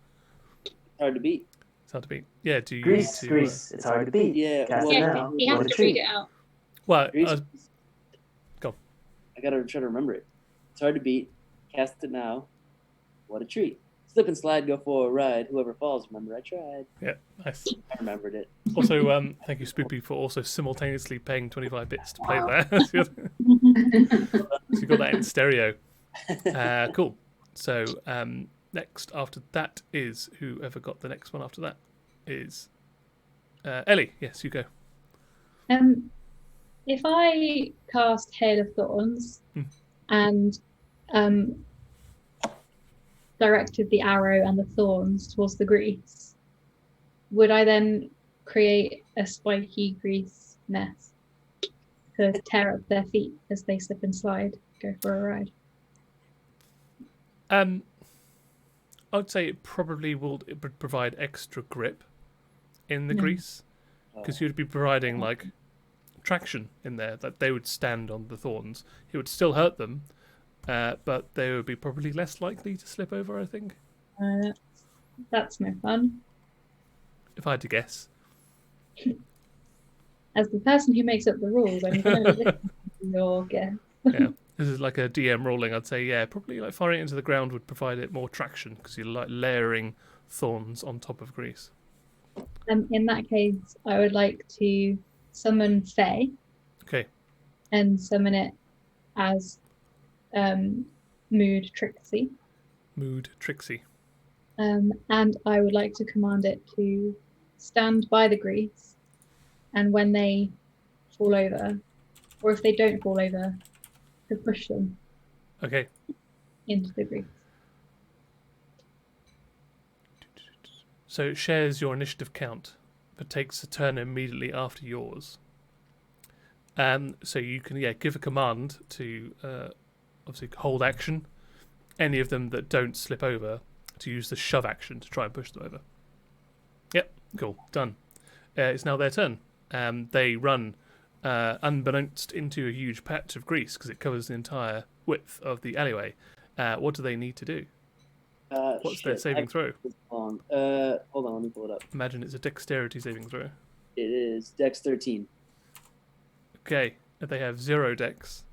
Hard to beat. It's hard to beat. Yeah, do you Grease, need to... Grease. It's hard to beat. Yeah, Cast well, it Yeah, now. he has What a to treat. read it out. Well, Grease. Go. I gotta try to remember it. It's hard to beat. Cast it now. What a treat. Slip and slide, go for a ride. Whoever falls, remember I tried. yeah, nice. I remembered it. Also, thank you, Spoopy, for also simultaneously paying 25 bits to play Wow. there. So you got that in stereo. Cool. So next after that is whoever got the next one after that is Ellie. Yes, you go. If I cast Hail of Thorns and directed the arrow and the thorns towards the grease, would I then create a spiky grease nest to tear up their feet as they slip and slide, go for a ride? I would say it probably would provide extra grip in the Yeah. grease because you'd be providing like traction in there that they would stand on the thorns. It would still hurt them, but they would be probably less likely to slip over, I think, That's no fun. if I had to guess. As the person who makes up the rules, I'm going to listen to your guess. Yeah, this is like a DM ruling. I'd say, yeah, probably like firing it into the ground would provide it more traction because you're like layering thorns on top of grease. In that case, I would like to summon Fae Okay, and summon it as Mood Trixie. Mood Trixie. And I would like to command it to stand by the grease, and when they fall over, or if they don't fall over, to push them Okay, into the grease. so it shares your initiative count, but takes a turn immediately after yours. So you can give a command to obviously hold action. Any of them that don't slip over, to use the shove action to try and push them over. Yep, cool, done. It's now their turn. They run unbeknownst into a huge patch of grease because it covers the entire width of the alleyway. What do they need to do? What's their saving throw? Hold on, let me pull it up. Imagine it's a dexterity saving throw. It is Dex 13. Okay, they have 0 dex,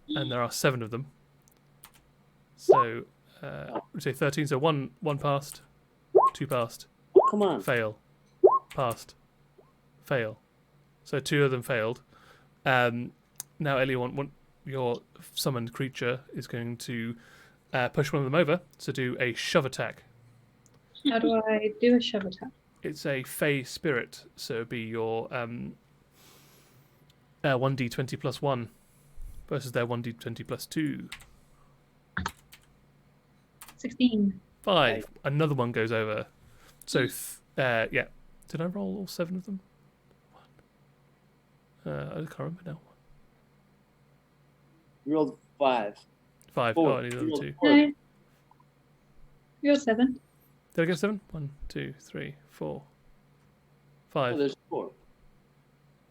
and there are 7 of them. So, we say 13. So one passed, 2 passed, Come on. fail, passed, fail. So 2 of them failed. Now, Ellie, your summoned creature is going to push one of them over to do a shove attack. How do I do a shove attack? It's a Fey spirit, so it'd be your 1d20 plus 1 versus their 1d20 plus 2. 16. 5. Another one goes over. So, yeah. Did I roll all 7 of them? 1. I can't remember now. We rolled 5. 5. Four. Oh, I need another 2. No. You're 7. Did I get 7? 1, 2, 3, 4, 5. Oh, there's 4.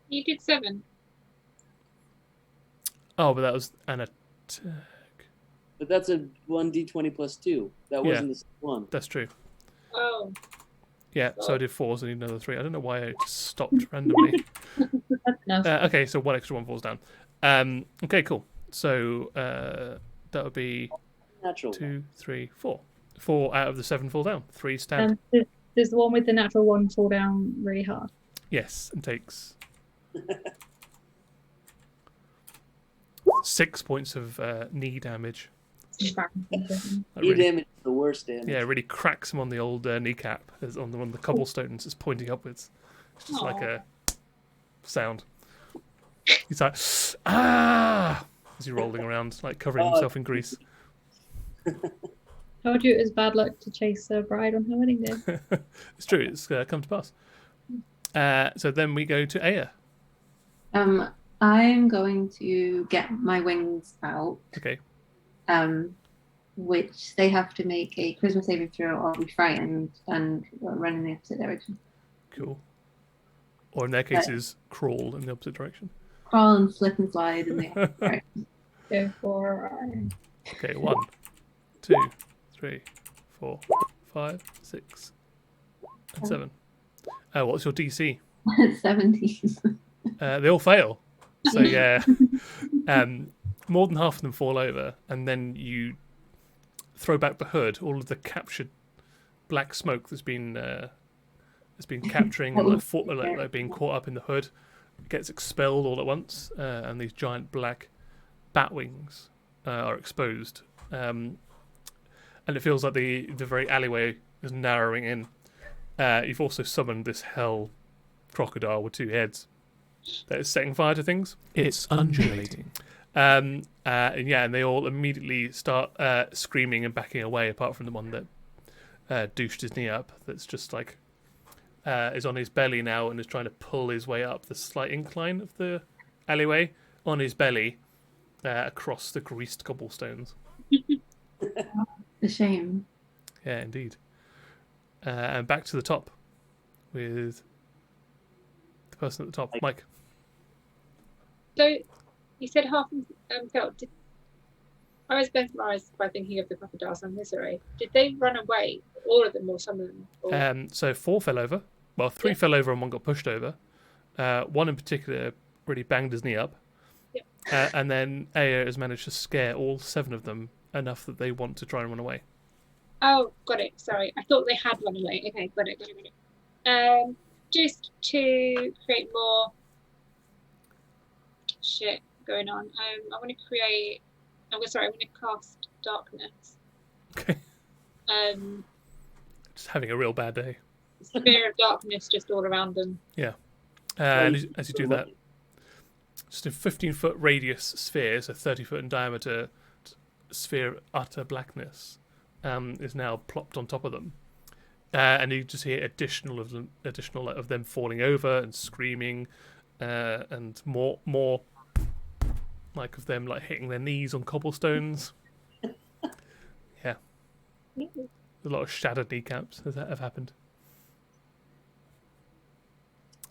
You did 7. Oh, but that was an attack. But that's a 1d20 plus 2. That Yeah. wasn't the same one. That's true. Oh. Yeah, so I did 4, so I need another 3. I don't know why I just stopped randomly. That's enough. Okay, so 1 extra 1 falls down. Okay, cool. So that would be Natural. 2, 3, 4. 4 out of the 7 fall down. 3 stand. Does the one with the natural one fall down really hard? Yes, and takes 6 points of knee damage. It's embarrassing. That Knee really, damage is the worst damage. yeah, it really cracks him on the old kneecap, as on the cobblestones. It's pointing upwards. It's just like a sound. He's like, ah, as he's rolling around, like covering himself in grease. Told you it was bad luck to chase a bride on her wedding day. It's true. It's come to pass. So then we go to Aya. I'm going to get my wings out, Okay. which they have to make a charisma saving throw or be frightened and run in the opposite direction. Cool. Or in their cases, crawl in the opposite direction. Crawl and slip and slide in the opposite direction. Go for Okay, 1, 2, 3, 4, 5, 6, and 7. What's your DC? 17. They all fail. So yeah, more than half of them fall over, and then you throw back the hood. All of the captured black smoke that's been capturing and like being caught up in the hood gets expelled all at once, and these giant black bat wings are exposed, and it feels like the very alleyway is narrowing in. You've also summoned this hell crocodile with 2 heads that is setting fire to things. It's undulating. And they all immediately start screaming and backing away, apart from the one that douched his knee up. That's just like is on his belly now and is trying to pull his way up the slight incline of the alleyway on his belly across the greased cobblestones. A shame. Yeah, indeed. And back to the top with the person at the top, Mike. So you said half felt. I was mesmerised by thinking of the crocodiles on Misery. Did they run away? All of them, or some of them? Or... So 4 fell over. Well, 3 fell over and 1 got pushed over. 1 in particular really banged his knee up. Yeah. And then Aya has managed to scare all 7 of them enough that they want to try and run away. Oh, got it. Sorry, I thought they had run away. Okay, got it. Just to create more shit going on. I want to create. I'm going to cast darkness. Okay. Just having a real bad day. Sphere of darkness just all around them. Yeah. And as you do that, just a 15-foot radius sphere, so 30-foot in diameter sphere of utter blackness, is now plopped on top of them. And you just hear additional of them falling over and screaming, and more like of them like hitting their knees on cobblestones. Yeah. A lot of shattered kneecaps have happened.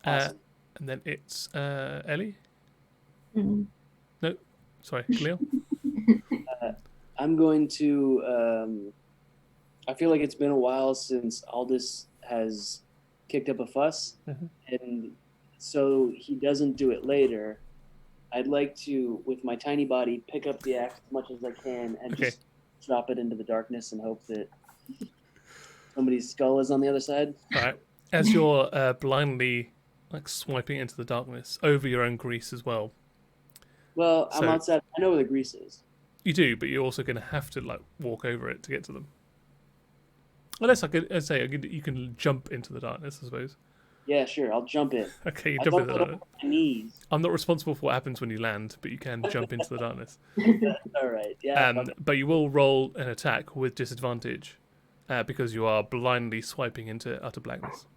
Awesome. And then it's Ellie. Mm. No, sorry, Khalil. I'm going to. I feel like it's been a while since Aldous has kicked up a fuss, and so he doesn't do it later. I'd like to, with my tiny body, pick up the axe as much as I can and just drop it into the darkness and hope that somebody's skull is on the other side. All right. As you're blindly like swiping into the darkness over your own grease as well. Well, I'm outside. I know where the grease is. You do, but you're also going to have to like walk over it to get to them. Unless you can jump into the darkness, I suppose. Yeah, sure. I'll jump in. Okay, you jump into the darkness. My knees. I'm not responsible for what happens when you land, but you can jump into the darkness. All right. Yeah. But you will roll an attack with disadvantage because you are blindly swiping into utter blackness.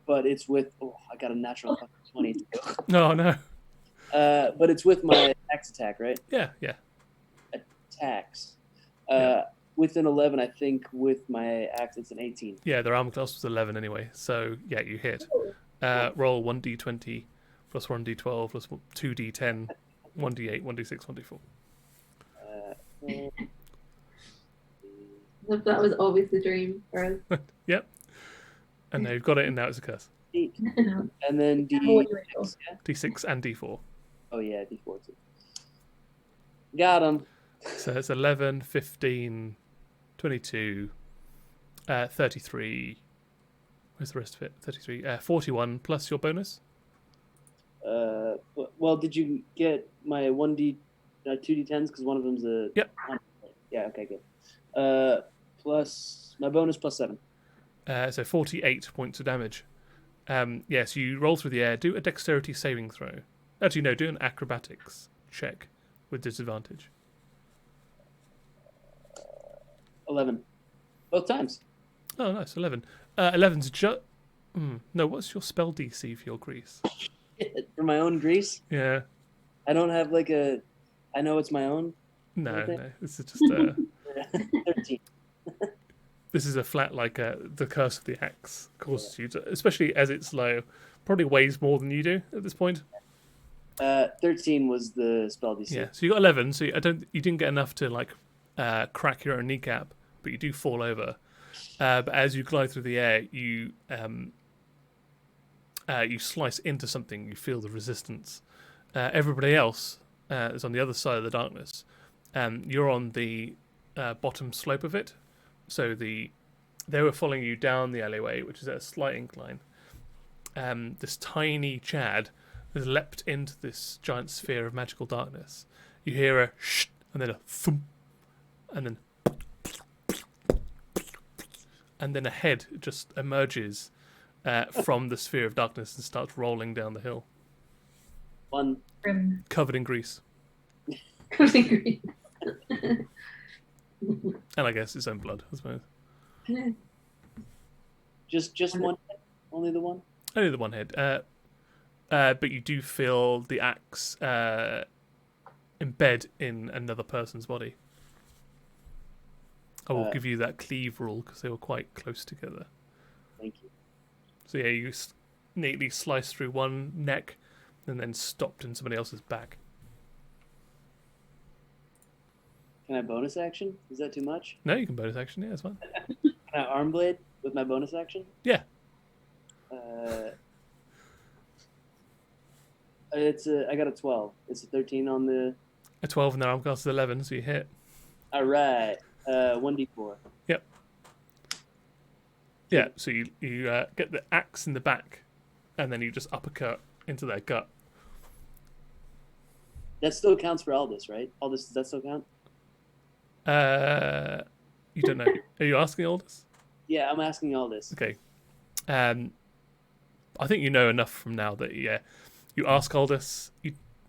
But it's with. Oh, I got a natural 20. No. But it's with my axe attack, right? Yeah. Attacks. With an 11, I think with my axe it's an 18. Yeah, their armor class was 11 anyway, so yeah, you hit. Roll 1d20 plus 1d12 plus 2d10, 1d8, 1d6, 1d4. That was always the dream for us. Yep. And now you've got it, and now it's a curse. 8. And then D6 and D4. Oh yeah, D4 too. Got him. So it's 11, 15, 22, 33. Where's the rest of it? 33. 41 plus your bonus. Well, did you get my 2d10s? Because one of them's a. Yep. Yeah. Okay. Good. Plus my bonus plus 7. So 48 points of damage. Yes, you roll through the air. Do a dexterity saving throw. Actually, no. Do an acrobatics check with disadvantage. 11. Both times. Oh, nice. 11. 11's No, what's your spell DC for your grease? For my own grease, Yeah. I don't have like a. I know it's my own. No, Okay. no. This is just 13. this is a flat like the curse of the axe causes you to, especially as it's low, probably weighs more than you do at this point. 13 was the spell DC. Yeah. So you got 11. So you didn't get enough to like crack your own kneecap, but you do fall over. But as you glide through the air, you slice into something. You feel the resistance. Everybody else is on the other side of the darkness. You're on the bottom slope of it. So they were following you down the alleyway, which is at a slight incline. This tiny Chad has leapt into this giant sphere of magical darkness. You hear a shh, and then a thump, and then a head just emerges from the sphere of darkness and starts rolling down the hill, One. covered in grease, Green. and I guess its own blood, I suppose. Just one. Only the one. Only the one head. But you do feel the axe embed in another person's body. I will give you that cleave rule because they were quite close together. Thank you. So yeah, you neatly sliced through one neck and then stopped in somebody else's back. Can I bonus action? Is that too much? No, you can bonus action. Yeah, that's fine. Can I arm blade with my bonus action? Yeah. I got a 12. It's a 13 on the. A 12 and their arm class is 11, so you hit. All right. 1d4. Yep. Yeah, so you get the axe in the back, and then you just uppercut into their gut. That still counts for Aldous, right? Aldous, does that still count? You don't know. Are you asking Aldous? Yeah, I'm asking Aldous. Okay. I think you know enough from now that you ask Aldous.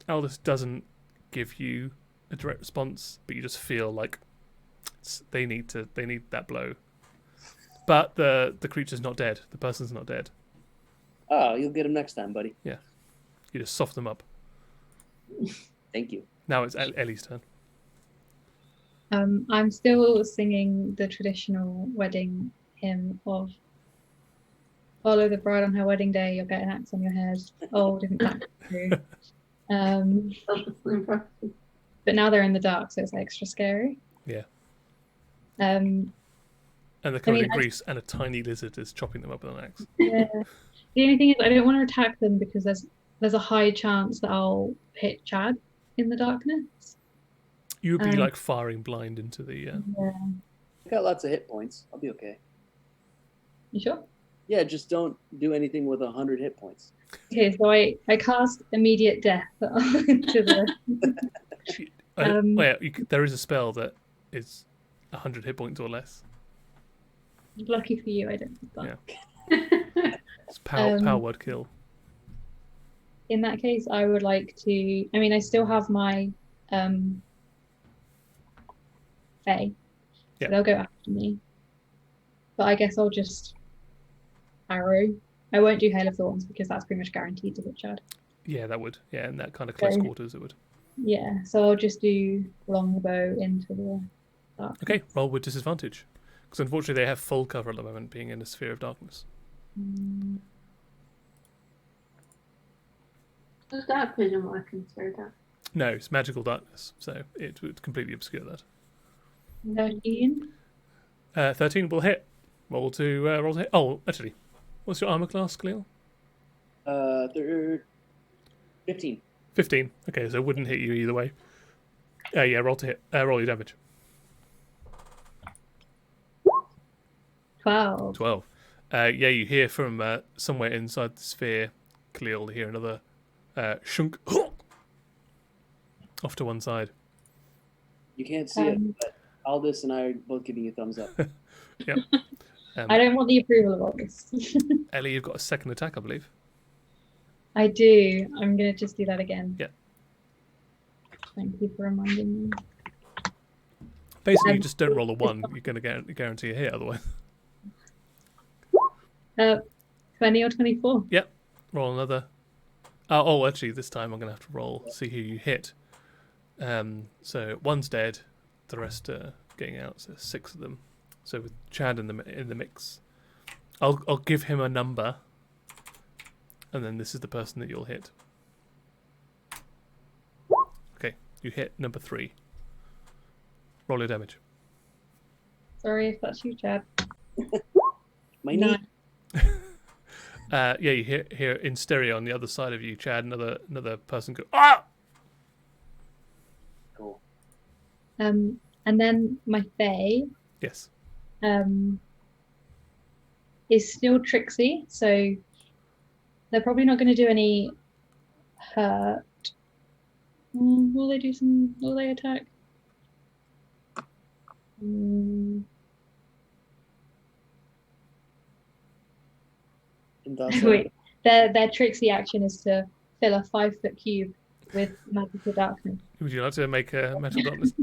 Aldous doesn't give you a direct response, but you just feel like they need that blow. But the creature's not dead. The person's not dead. Oh, you'll get him next time, buddy. You just soften them up. Thank you. Now it's Ellie's turn. I'm still singing the traditional wedding hymn of follow the bride on her wedding day, you'll get an axe on your head. Oh, didn't that true? But now they're in the dark, so it's extra scary. Yeah. Um, And they're covered in grease, and a tiny lizard is chopping them up with an axe. yeah. The only thing is, I don't want to attack them because there's a high chance that I'll hit Chad in the darkness. You would be like firing blind into the. Yeah. I got lots of hit points. I'll be okay. You sure? Yeah, just don't do anything with 100 hit points. Okay, so I cast immediate death into the. There is a spell that is 100 hit points or less. Lucky for you, I don't think that. Yeah. It's power word kill. In that case, I would like to. I mean, I still have my Fae. Yeah. So they'll go after me. But I guess I'll just arrow. I won't do Hail of Thorns because that's pretty much guaranteed to hit Chad. Yeah, that would. Yeah, in that kind of close quarters, it would. Yeah, so I'll just do longbow into the dark. Okay, roll with disadvantage. Because unfortunately they have full cover at the moment, being in a sphere of darkness. Does dark vision work in Spirit Dark? No, it's magical darkness, so it would completely obscure that. 13. 13 will hit. Roll to hit. Oh, actually, what's your armor class, Khalil? 15. 15. Okay, so it wouldn't hit you either way. Yeah, roll to hit. Roll your damage. 12. 12. You hear from somewhere inside the sphere, Khalil, you hear another shunk off to one side. You can't see it, but Aldous and I are both giving you a thumbs up. Yep. I don't want the approval of all this. Ellie, you've got a second attack, I believe. I do. I'm going to just do that again. Yeah. Thank you for reminding me. Basically, you just don't roll a 1. You're going to guarantee a hit otherwise. 20 or 24. Roll another. Oh, actually, this time I'm going to have to roll, see who you hit. So one's dead, the rest are getting out, so 6 of them. So with Chad in the mix, I'll give him a number, and then this is the person that you'll hit. Okay, you hit number 3. Roll your damage. Sorry if that's you, Chad. My No. knee. Yeah, you hear in stereo on the other side of you, Chad, another person go, ah! Cool. And then my Fae Yes. is still tricksy, so they're probably not going to do any hurt. Will they do some? Will they attack? And also, Wait, their tricksy action is to fill a 5-foot cube with magical darkness. Would you like to make a metal darkness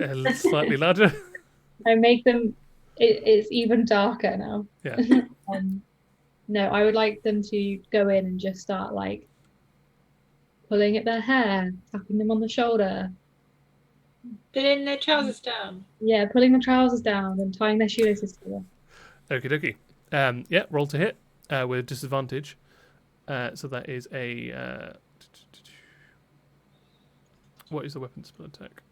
slightly larger? I make them. It's even darker now. Yeah. No, I would like them to go in and just start like pulling at their hair, tapping them on the shoulder. Pulling their trousers down. Yeah, pulling the trousers down and tying their shoelaces together. Okie dokie. Yeah, roll to hit with disadvantage. So that is a. What is the weapon spell attack?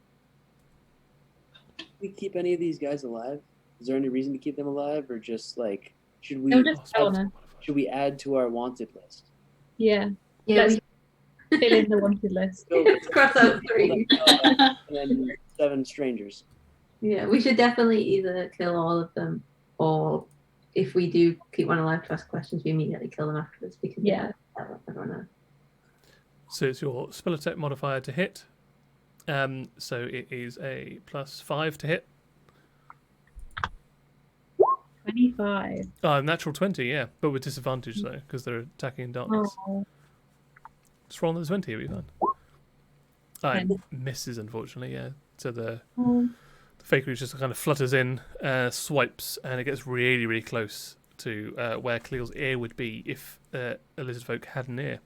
do we keep any of these guys alive? Is there any reason to keep them alive, or just like should we No, just spell honor. should we add to our wanted list? Yeah, Yeah, let's fill in the wanted list. So, let's cross out 3. and 7 strangers. Yeah, we should definitely either kill all of them, or if we do keep one alive to ask questions, we immediately kill them afterwards because Yeah. everyone knows. So it's your spell attack modifier to hit. So it is a +5 to hit. 25. Oh, natural 20, yeah, but with disadvantage though, because they're attacking in darkness. Oh, Just roll another 20, it'll be fine. It 10. misses, unfortunately, yeah. So the Oh. fakery just kind of flutters in, swipes, and it gets really, really close to where Cleel's ear would be if a lizard folk had an ear.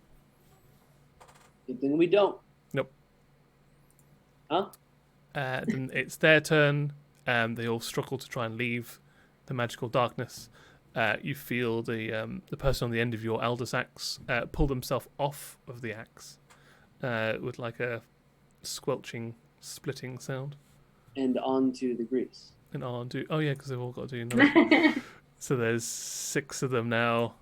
Good thing we don't. Nope. Huh? Then it's their turn. They all struggle to try and leave the magical darkness. You feel the person on the end of your Aldous axe pull themselves off of the axe with like a squelching, splitting sound. And onto the grease. And oh yeah, because they've all got to do another. So there's 6 of them now.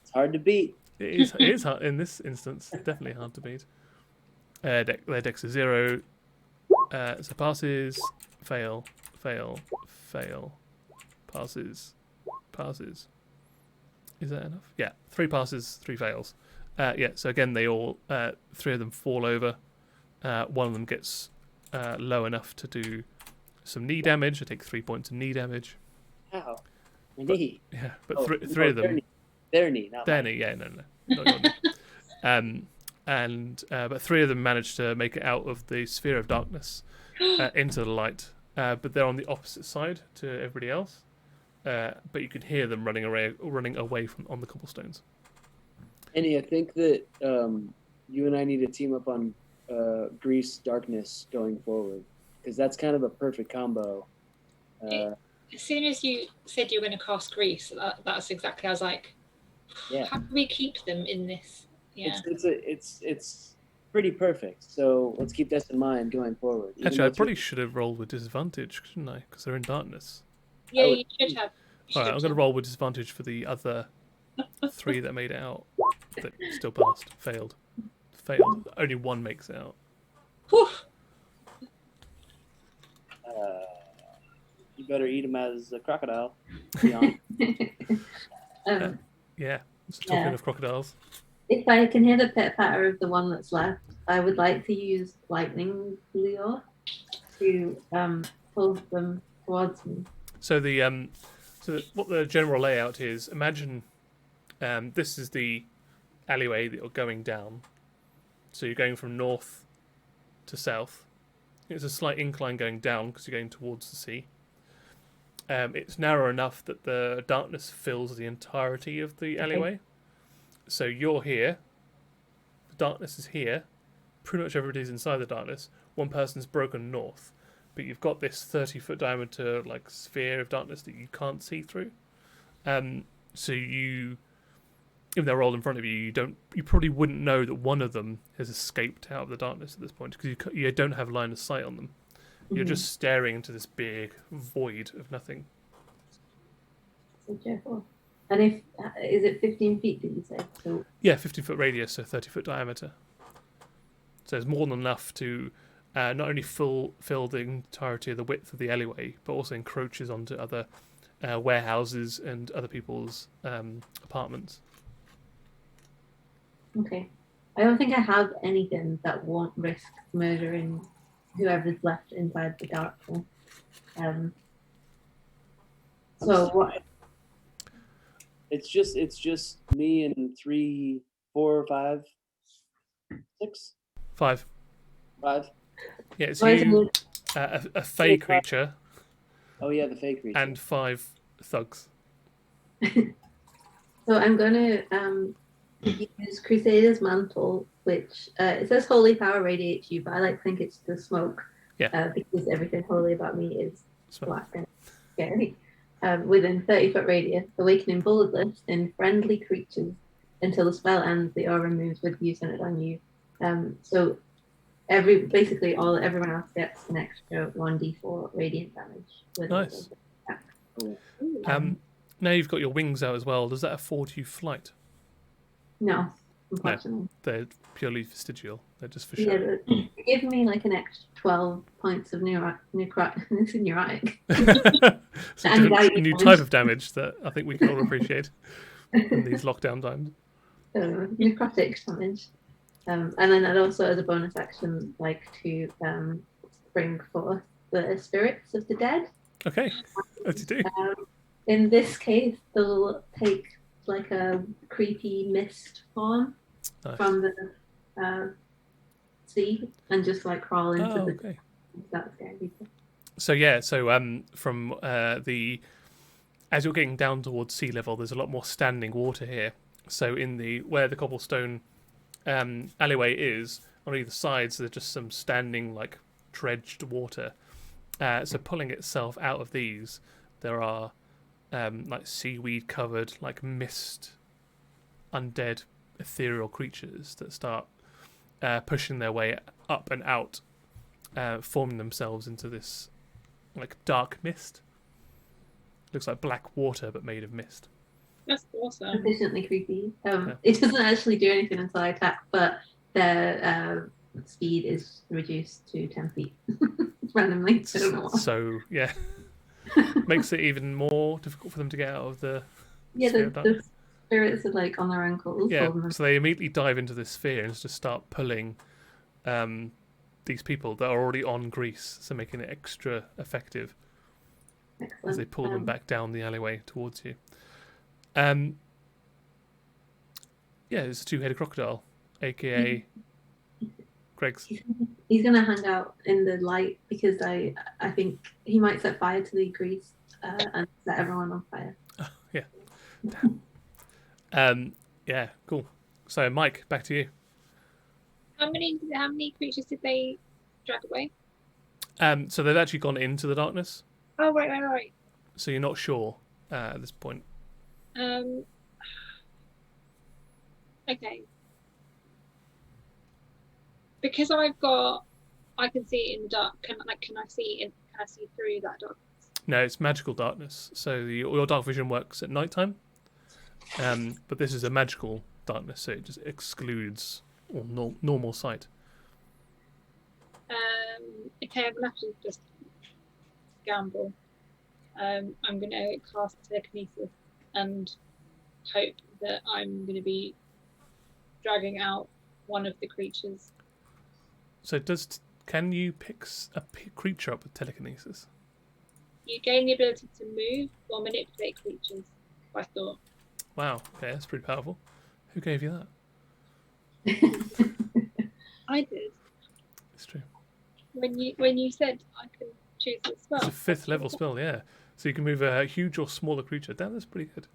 It's hard to beat. It is hard in this instance. Definitely hard to beat. Their dex is 0. So passes, fail, passes. Is that enough? Yeah, 3 passes, 3 fails. Yeah. So again, they all 3 of them fall over. One of them gets low enough to do some knee damage. I take 3 points of knee damage. How? My knee. Yeah, but Oh, three of them. Their knee, not Their mine. knee, yeah, no. Not your knee. But 3 of them managed to make it out of the sphere of darkness into the light. But they're on the opposite side to everybody else. But you can hear them running away from on the cobblestones. Annie, I think that you and I need to team up on Grease Darkness going forward, because that's kind of a perfect combo. As soon as you said you were going to cast Grease, that's exactly. I was like, Yeah. how can we keep them in this? Yeah. It's pretty perfect. So let's keep this in mind going forward. Even Actually, though I it's- probably should have rolled with disadvantage, shouldn't I? Because they're in darkness. Yeah, would- you should have. All right, I'm going to roll with disadvantage for the other 3 that made it out. That still passed. Failed. Only 1 makes it out. Whew. You better eat him as a crocodile. Beyond. Yeah. So talking Yeah. of crocodiles. If I can hear the pit patter of the one that's left, I would like to use lightning lure to pull them towards me. So what the general layout is, imagine this is the alleyway that you're going down. So you're going from north to south. It's a slight incline going down because you're going towards the sea. It's narrow enough that the darkness fills the entirety of the alleyway. So you're here. The darkness is here. Pretty much everybody's inside the darkness. One person's broken north, but you've got this 30-foot diameter like sphere of darkness that you can't see through. So you, if they're all in front of you, you probably wouldn't know that one of them has escaped out of the darkness at this point because you don't have line of sight on them. You're just staring into this big void of nothing. So careful. And if is it 15 feet? Did you say? So Yeah, 15-foot radius, so 30-foot diameter. So it's more than enough to not only fill the entirety of the width of the alleyway, but also encroaches onto other warehouses and other people's apartments. okay. I don't think I have anything that won't risk murdering whoever's left inside the dark hole. So what? It's just me and 3, 4, 5, 6, 5. 5. Yeah, it's Why is you, it- a fey creature, Oh yeah, the fake creature. and 5 thugs. So I'm gonna use Crusader's Mantle, which it says holy power radiates you, but I like to think it's the smoke. Yeah. Because everything holy about me is Smoke. black and scary. Within 30-foot radius, awakening bulletless in friendly creatures until the spell ends. The aura moves with you centered on you. So everyone else gets an extra 1d4 radiant damage. Nice. Now you've got your wings out as well. Does that afford you flight? No, unfortunately. They're purely vestigial. They're just for show. Yeah, but give me like an extra 12 points of neurotic. It's a different, new type of damage that I think we can all appreciate in these lockdown times. Necrotic damage. And then I'd also, as a bonus action, like to bring forth the spirits of the dead. Okay, as you do. In this case, they'll take like a creepy mist form Nice. from the sea and just like crawl into Oh, the. okay. That's scary. So from as you're getting down towards sea level, there's a lot more standing water here. So where the cobblestone alleyway is, on either sides, there's just some standing like dredged water. So pulling itself out of these, there are like seaweed covered, like mist, undead, ethereal creatures that start pushing their way up and out, forming themselves into this like dark mist. Looks like black water but made of mist. That's awesome. Sufficiently creepy. It doesn't actually do anything until I attack, but their speed is reduced to 10 feet randomly. I don't know why. So yeah, makes it even more difficult for them to get out of the sphere of the darkness. spirits are like on their ankles. Yeah, holding them. so they immediately dive into this sphere and just start pulling these people that are already on grease, so making it extra effective Excellent. as they pull them back down the alleyway towards you. Yeah, it's a 2-headed crocodile, aka Greg's. He's gonna hang out in the light because I think he might set fire to the grease and set everyone on fire. Yeah, cool. So Mike, back to you. How many creatures did they drag away? So they've actually gone into the darkness, Oh, right. so you're not sure at this point. Okay. Because I can see it in the dark. Can I see through that dark? No, it's magical darkness. So your dark vision works at nighttime. But this is a magical darkness, so it just excludes all normal sight. Okay, I'm gonna have to just gamble. I'm gonna cast telekinesis and hope that I'm gonna be dragging out one of the creatures. So can you pick a creature up with telekinesis? You gain the ability to move or manipulate creatures by thought. Wow, okay, that's pretty powerful. Who gave you that? I did. It's true. When you said I could choose the spell. It's a 5th level spell, yeah. So you can move a huge or smaller creature. Damn, that's pretty good.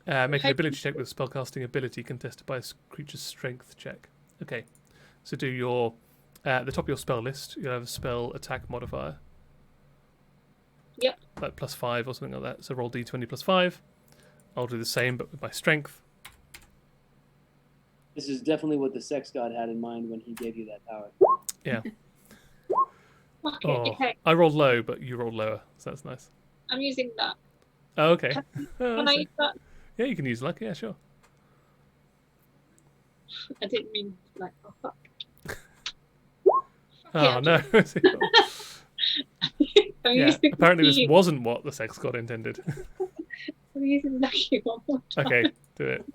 Make an ability check with a spellcasting ability contested by a creature's strength check. Okay, so do your at the top of your spell list. You have a spell attack modifier. Yep. Like +5 or something like that. So roll d20 +5. I'll do the same, but with my strength. This is definitely what the sex god had in mind when he gave you that power. Yeah. Okay, Oh, okay. I rolled low, but you rolled lower, so that's nice. I'm using that. Oh, okay. Can I use that? Yeah, you can use luck. Yeah, sure. I didn't mean like, oh fuck. Oh no. I'm Yeah. using Apparently, this lucky. wasn't what the sex god intended. I'm using lucky one more time. Okay, do it.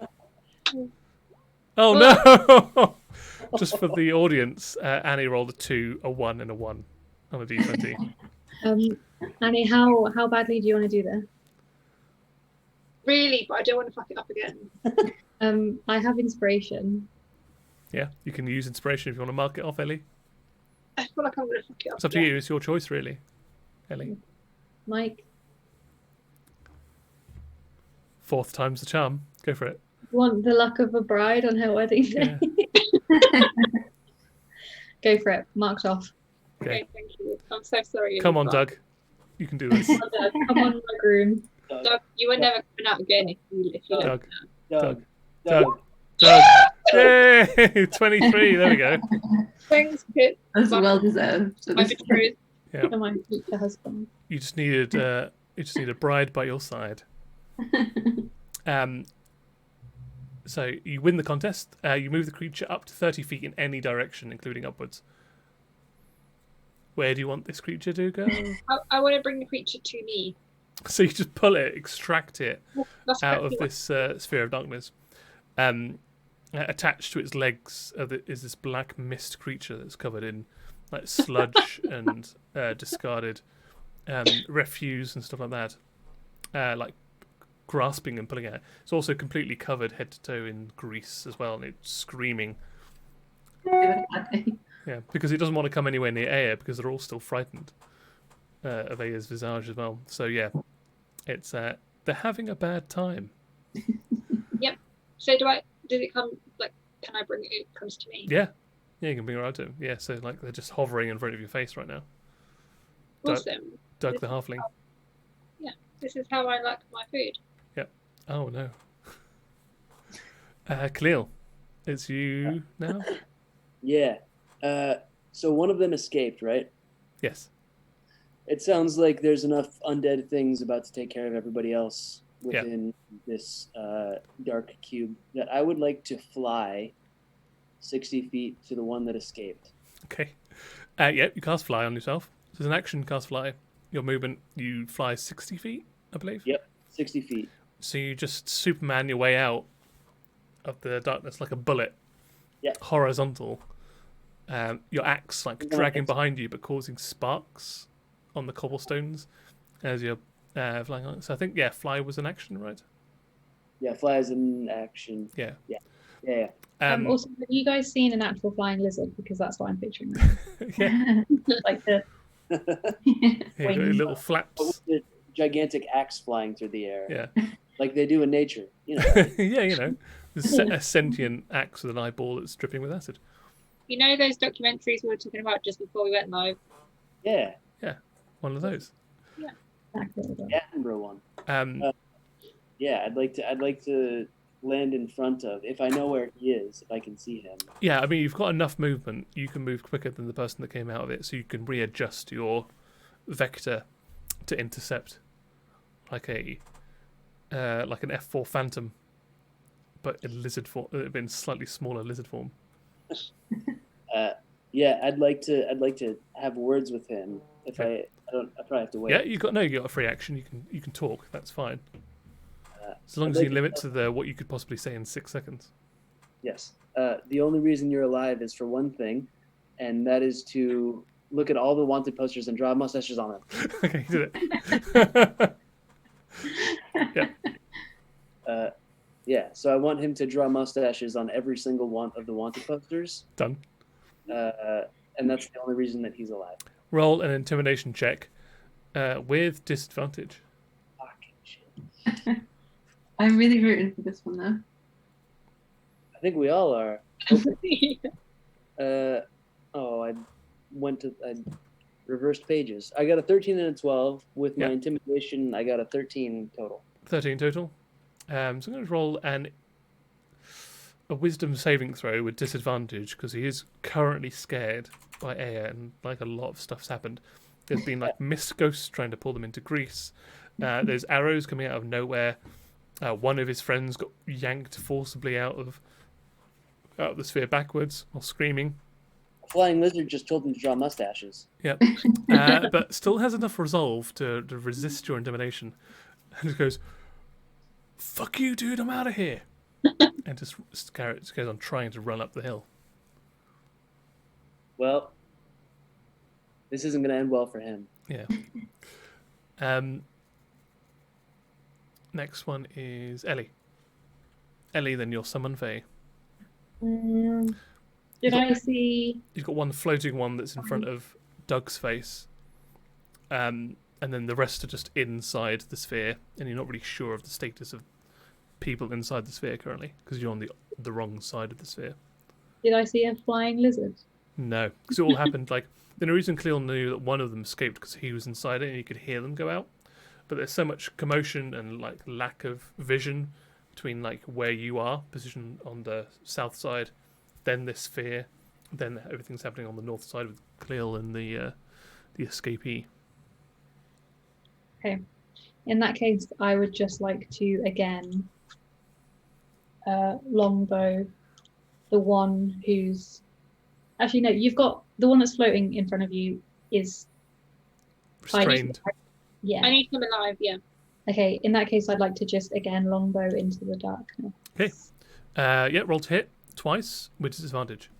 Oh no! Just for the audience, Annie rolled a 2, a 1, and a 1 on a d20. Annie, how badly do you want to do this? Really, but I don't want to fuck it up again. I have inspiration. Yeah, you can use inspiration if you want to mark it off, Ellie. I feel like I'm going to fuck it up. It's up to you. It's your choice, really, Ellie. Mike, 4th time's the charm. Go for it. want the luck of a bride on her wedding day? Yeah. Go for it. Marked off. Okay. Okay, thank you. I'm so sorry. Come on, Elizabeth. Doug. You can do this. Come on, my groom. Doug, you were never coming out again if you Doug. Doug. Doug. Doug. Yay! 23. There we go. Thanks, Pip. That's well deserved. My betrothed. Yeah. For my future husband. You just needed a bride by your side. So you win the contest. You move the creature up to 30 feet in any direction, including upwards. Where do you want this creature to go? I want to bring the creature to me. So you just pull it, extract it That's out of exactly what- this sphere of darkness. Attached to its legs is this black mist creature that's covered in like sludge and discarded refuse and stuff like that. Like grasping and pulling at it. It's also completely covered head to toe in grease as well, and it's screaming. Yeah, because it doesn't want to come anywhere near Aya because they're all still frightened of Aya's visage as well. So yeah, it's they're having a bad time. So does it come, like, can I bring it? It comes to me. Yeah, you can bring it right to them. Yeah, so like they're just hovering in front of your face right now. Awesome. Doug the halfling. This is how I like my food. Oh no. Khalil, it's you now. Yeah. So one of them escaped, right? Yes. It sounds like there's enough undead things about to take care of everybody else within this dark cube that I would like to fly 60 feet to the one that escaped. Okay. Yeah, you cast fly on yourself. So as an action, cast fly. Your movement, you fly 60 feet, I believe. Yep, 60 feet. So you just Superman your way out of the darkness like a bullet. Yeah. Horizontal. Your axe like Nice. dragging behind you but causing sparks on the cobblestones as you're flying on. So I think, yeah, fly was an action, right? Yeah, fly is an action. Yeah. Yeah. Also, have you guys seen an actual flying lizard? Because that's what I'm picturing. Now. Yeah. Like the Yeah, you got your little But flaps. with the gigantic axe flying through the air. Yeah. Like they do in nature. You know. Yeah, you know. There's a sentient axe with an eyeball that's dripping with acid. You know those documentaries we were talking about just before we went live? Yeah. One of those. The Attenborough one. Um, Yeah, I'd like to land in front of, if I know where he is, if I can see him. Yeah, I mean, you've got enough movement. You can move quicker than the person that came out of it, so you can readjust your vector to intercept, like an F4 Phantom, but in lizard form, in slightly smaller lizard form. Yeah, I'd like to have words with him. If I probably have to wait. Yeah, you got a free action. You can talk. That's fine. As long I'd as like you to- limit to the what you could possibly say in 6 seconds. Yes. The only reason you're alive is for one thing, and that is to look at all the wanted posters and draw mustaches on them. Okay, you did it. Yeah, so I want him to draw mustaches on every single one of the wanted posters, Done. and that's the only reason that he's alive. Roll an intimidation check with disadvantage. Fucking shit. I'm really rooting for this one though. I think we all are. I reversed pages. I got a 13 and a 12. With my Yeah. intimidation, I got a 13 total. 13 total. So I'm going to roll a wisdom saving throw with disadvantage because he is currently scared by Aya and like a lot of stuff's happened. There's been like mist ghosts trying to pull them into Greece. There's arrows coming out of nowhere. One of his friends got yanked forcibly out of the sphere backwards while screaming. A flying lizard just told him to draw mustaches. Yep. But still has enough resolve to resist your intimidation. And just goes, "Fuck you, dude, I'm out of here." And just goes on trying to run up the hill. Well, this isn't going to end well for him. Yeah. Next one is Ellie. Ellie, then your summon Fae. Did I see? You've got one floating one that's in front of Doug's face. And then the rest are just inside the sphere, and you're not really sure of the status of people inside the sphere currently, because you're on the wrong side of the sphere. Did I see a flying lizard? No, because it all happened like... The reason Cleo knew that one of them escaped because he was inside it and you could hear them go out. But there's so much commotion and like lack of vision between like where you are positioned on the south side, then this sphere, then everything's happening on the north side with Cleo and the escapee. Okay. In that case, I would just like to again longbow the one who's actually no. You've got the one that's floating in front of you is Restrained. Yeah. I need him alive, yeah. Okay. In that case, I'd like to just again longbow into the darkness. Okay. Yeah, roll to hit twice with disadvantage.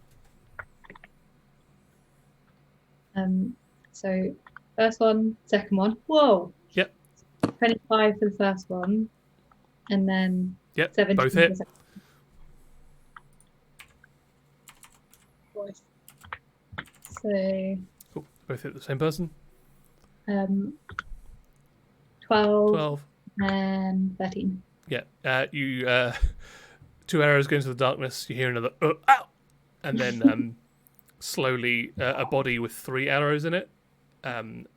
So first one, second one. Whoa. Yep. 25 for the first one, and then Yep. 17 Both for hit. the second. Voice. So Cool. Both hit the same person. 12, 12. and 13. Yeah. You 2 arrows go into the darkness. You hear another ow, and then slowly a body with 3 arrows in it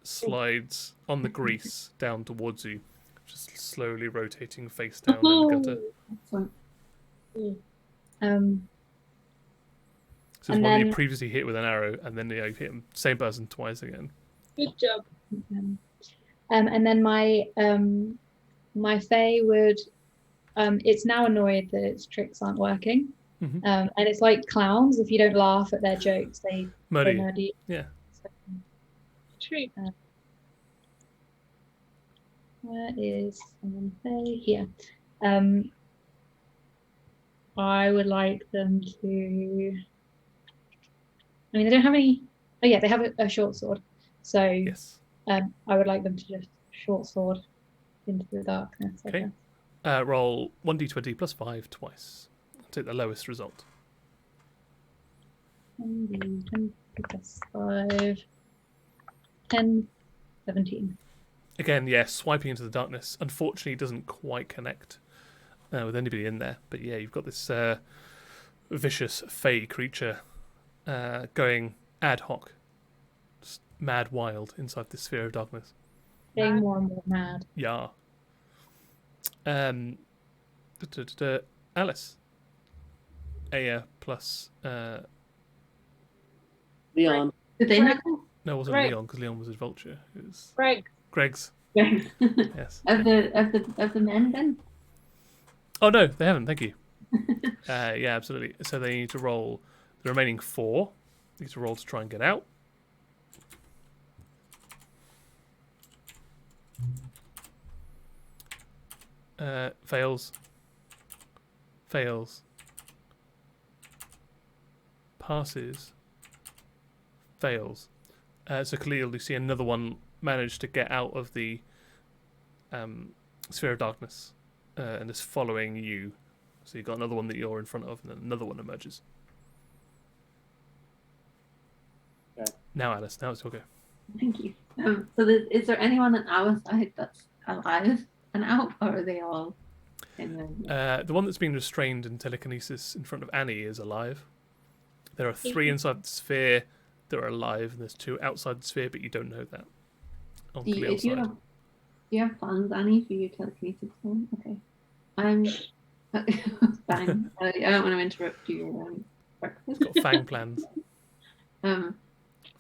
slides on the grease down towards you, just slowly rotating face down in the gutter. Excellent. So it's And one that you then- previously hit with an arrow, and then you hit him, same person twice again. Good job. And then my my Fae would it's now annoyed that its tricks aren't working. Mhm. And it's like clowns. If you don't laugh at their jokes, they Murder you. murder you. Yeah. So, True. where is someone Fae? Here. I would like them to. I mean, they don't have any. Oh yeah, they have a short sword. So Yes. I would like them to just short sword into the darkness. I Okay. guess. Roll 1d20 plus 5 twice. Take the lowest result. 1d20 plus 5, 10, 17. Again, yeah, swiping into the darkness. Unfortunately, it doesn't quite connect with anybody in there. But yeah, you've got this vicious Fey creature going ad hoc, just mad wild inside this sphere of darkness. Getting more and more mad. Yeah. Alice. Aya plus... Leon, Did they not? no, it wasn't Right. Leon, because Leon was his vulture. It was Greg. Greg's. of Yes. the men then? Oh, no, they haven't. Thank you. Yeah, absolutely. So they need to roll the remaining 4. They need to roll to try and get out. Fails. Fails. Passes. Fails. So clearly you see another one manage to get out of the sphere of darkness and is following you. So you've got another one that you're in front of, and then another one emerges. Okay. Now, Alice, now it's okay. Thank you. So is there anyone on our side that's alive and out, or are they all? in the The one that's been restrained in telekinesis in front of Annie is alive. There are 3 inside the sphere that are alive, and there's 2 outside the sphere, but you don't know that. On do Khalil's you side. have do you have plans, Annie, for your telekinesis one? Okay. I'm fine. I don't want to interrupt your breakfast. Got fang plans.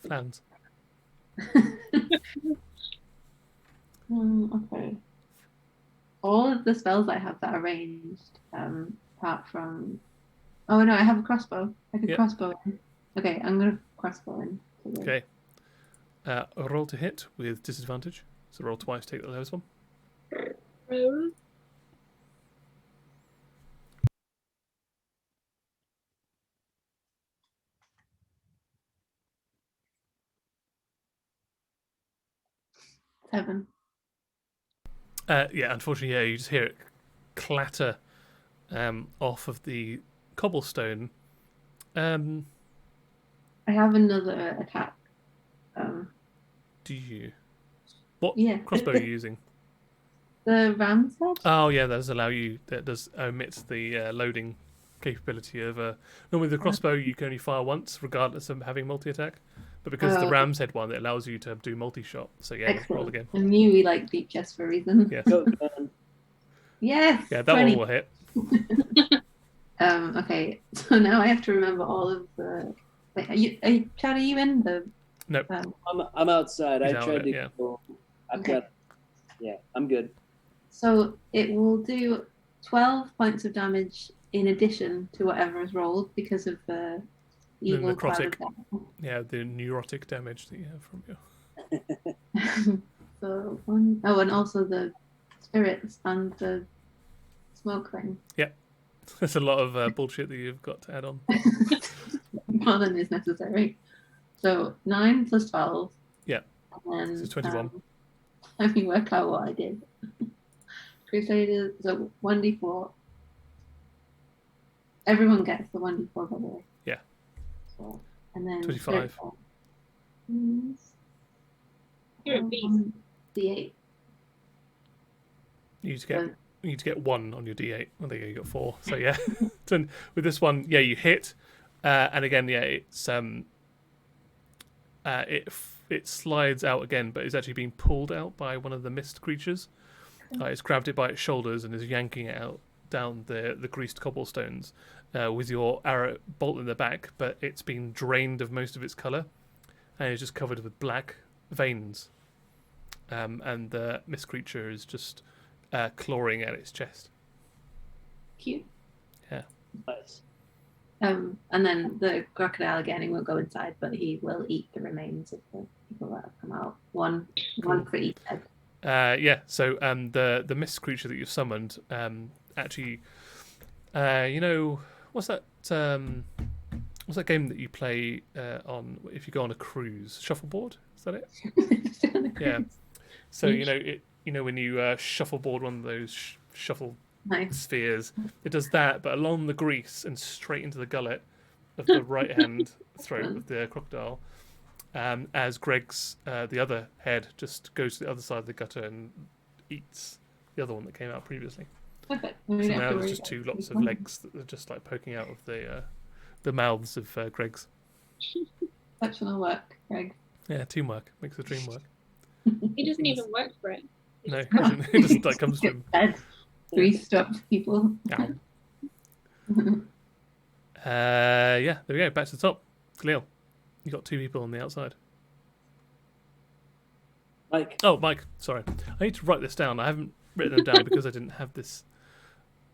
Plans. Okay. All of the spells I have that are ranged, apart from. Oh no, I have a crossbow. I could Yep. crossbow in. Okay, I'm gonna crossbow in. Okay. Roll to hit with disadvantage. So roll twice, take the lowest one. Roll. Seven. Yeah, unfortunately, yeah, you just hear it clatter off of the cobblestone. I have another attack. Do you? What Yeah. crossbow are you using? The ram's head? Oh, yeah, that does allow you. That does omit the loading capability of. Normally, the crossbow you can only fire once, regardless of having multi-attack. But because the okay. ram's head one, it allows you to do multi-shot. So yeah, roll Excellent. again. I knew we like deep chest for a reason. Yes. Go, Glenn. Yes. Yeah, that 20. one will hit. Okay, so now I have to remember all of the. Wait, Chad, are you in the? Nope. I'm outside. He's I out tried of it, to yeah. go. I've Okay. got. Yeah, I'm good. So it will do 12 points of damage in addition to whatever is rolled because of the evil cloud of necrotic. death. Yeah, the neurotic damage that you have from your. So one, oh, and also the spirits and the smoke thing. There's a lot of bullshit that you've got to add on. More than is necessary. So 9 plus 12. Yeah. And then, This is 21. let me work out what I did. Crusaders, so 1d4. Everyone gets the 1d4, by the way. Yeah. So, and then 25. You're a beast. D8. You need to get 1 on your d8. Well, there you go, you got 4. So yeah, so with this one, yeah, you hit, and again, yeah, it's it slides out again, but it's actually being pulled out by one of the mist creatures. It's grabbed it by its shoulders and is yanking it out down the greased cobblestones with your arrow bolt in the back, but it's been drained of most of its colour and it's just covered with black veins. And the mist creature is just clawing at its chest. Cute. Nice. And then the crocodile again, he won't go inside, but he will eat the remains of the people that have come out. One for each head. Yeah, so the mist creature that you've summoned actually, you know, what's that game that you play on if you go on a cruise? Shuffleboard? Is that it? Yeah. So you know when you shuffleboard one of those shuffle Nice. spheres, it does that, but along the grease and straight into the gullet of the right hand throat of the crocodile. As Greg's the other head just goes to the other side of the gutter and eats the other one that came out previously. Perfect. So now there's just 2 lots of legs that are just like poking out of the mouths of Greg's. Exceptional work, Greg. Yeah, teamwork makes the dream work. He doesn't even work for it. No, it doesn't. It just like comes from. Dead. 3 stopped people. Ow. Yeah, there we go. Back to the top. Khalil, you got 2 people on the outside. Mike. Oh, Mike. Sorry, I need to write this down. I haven't written them down because I didn't have this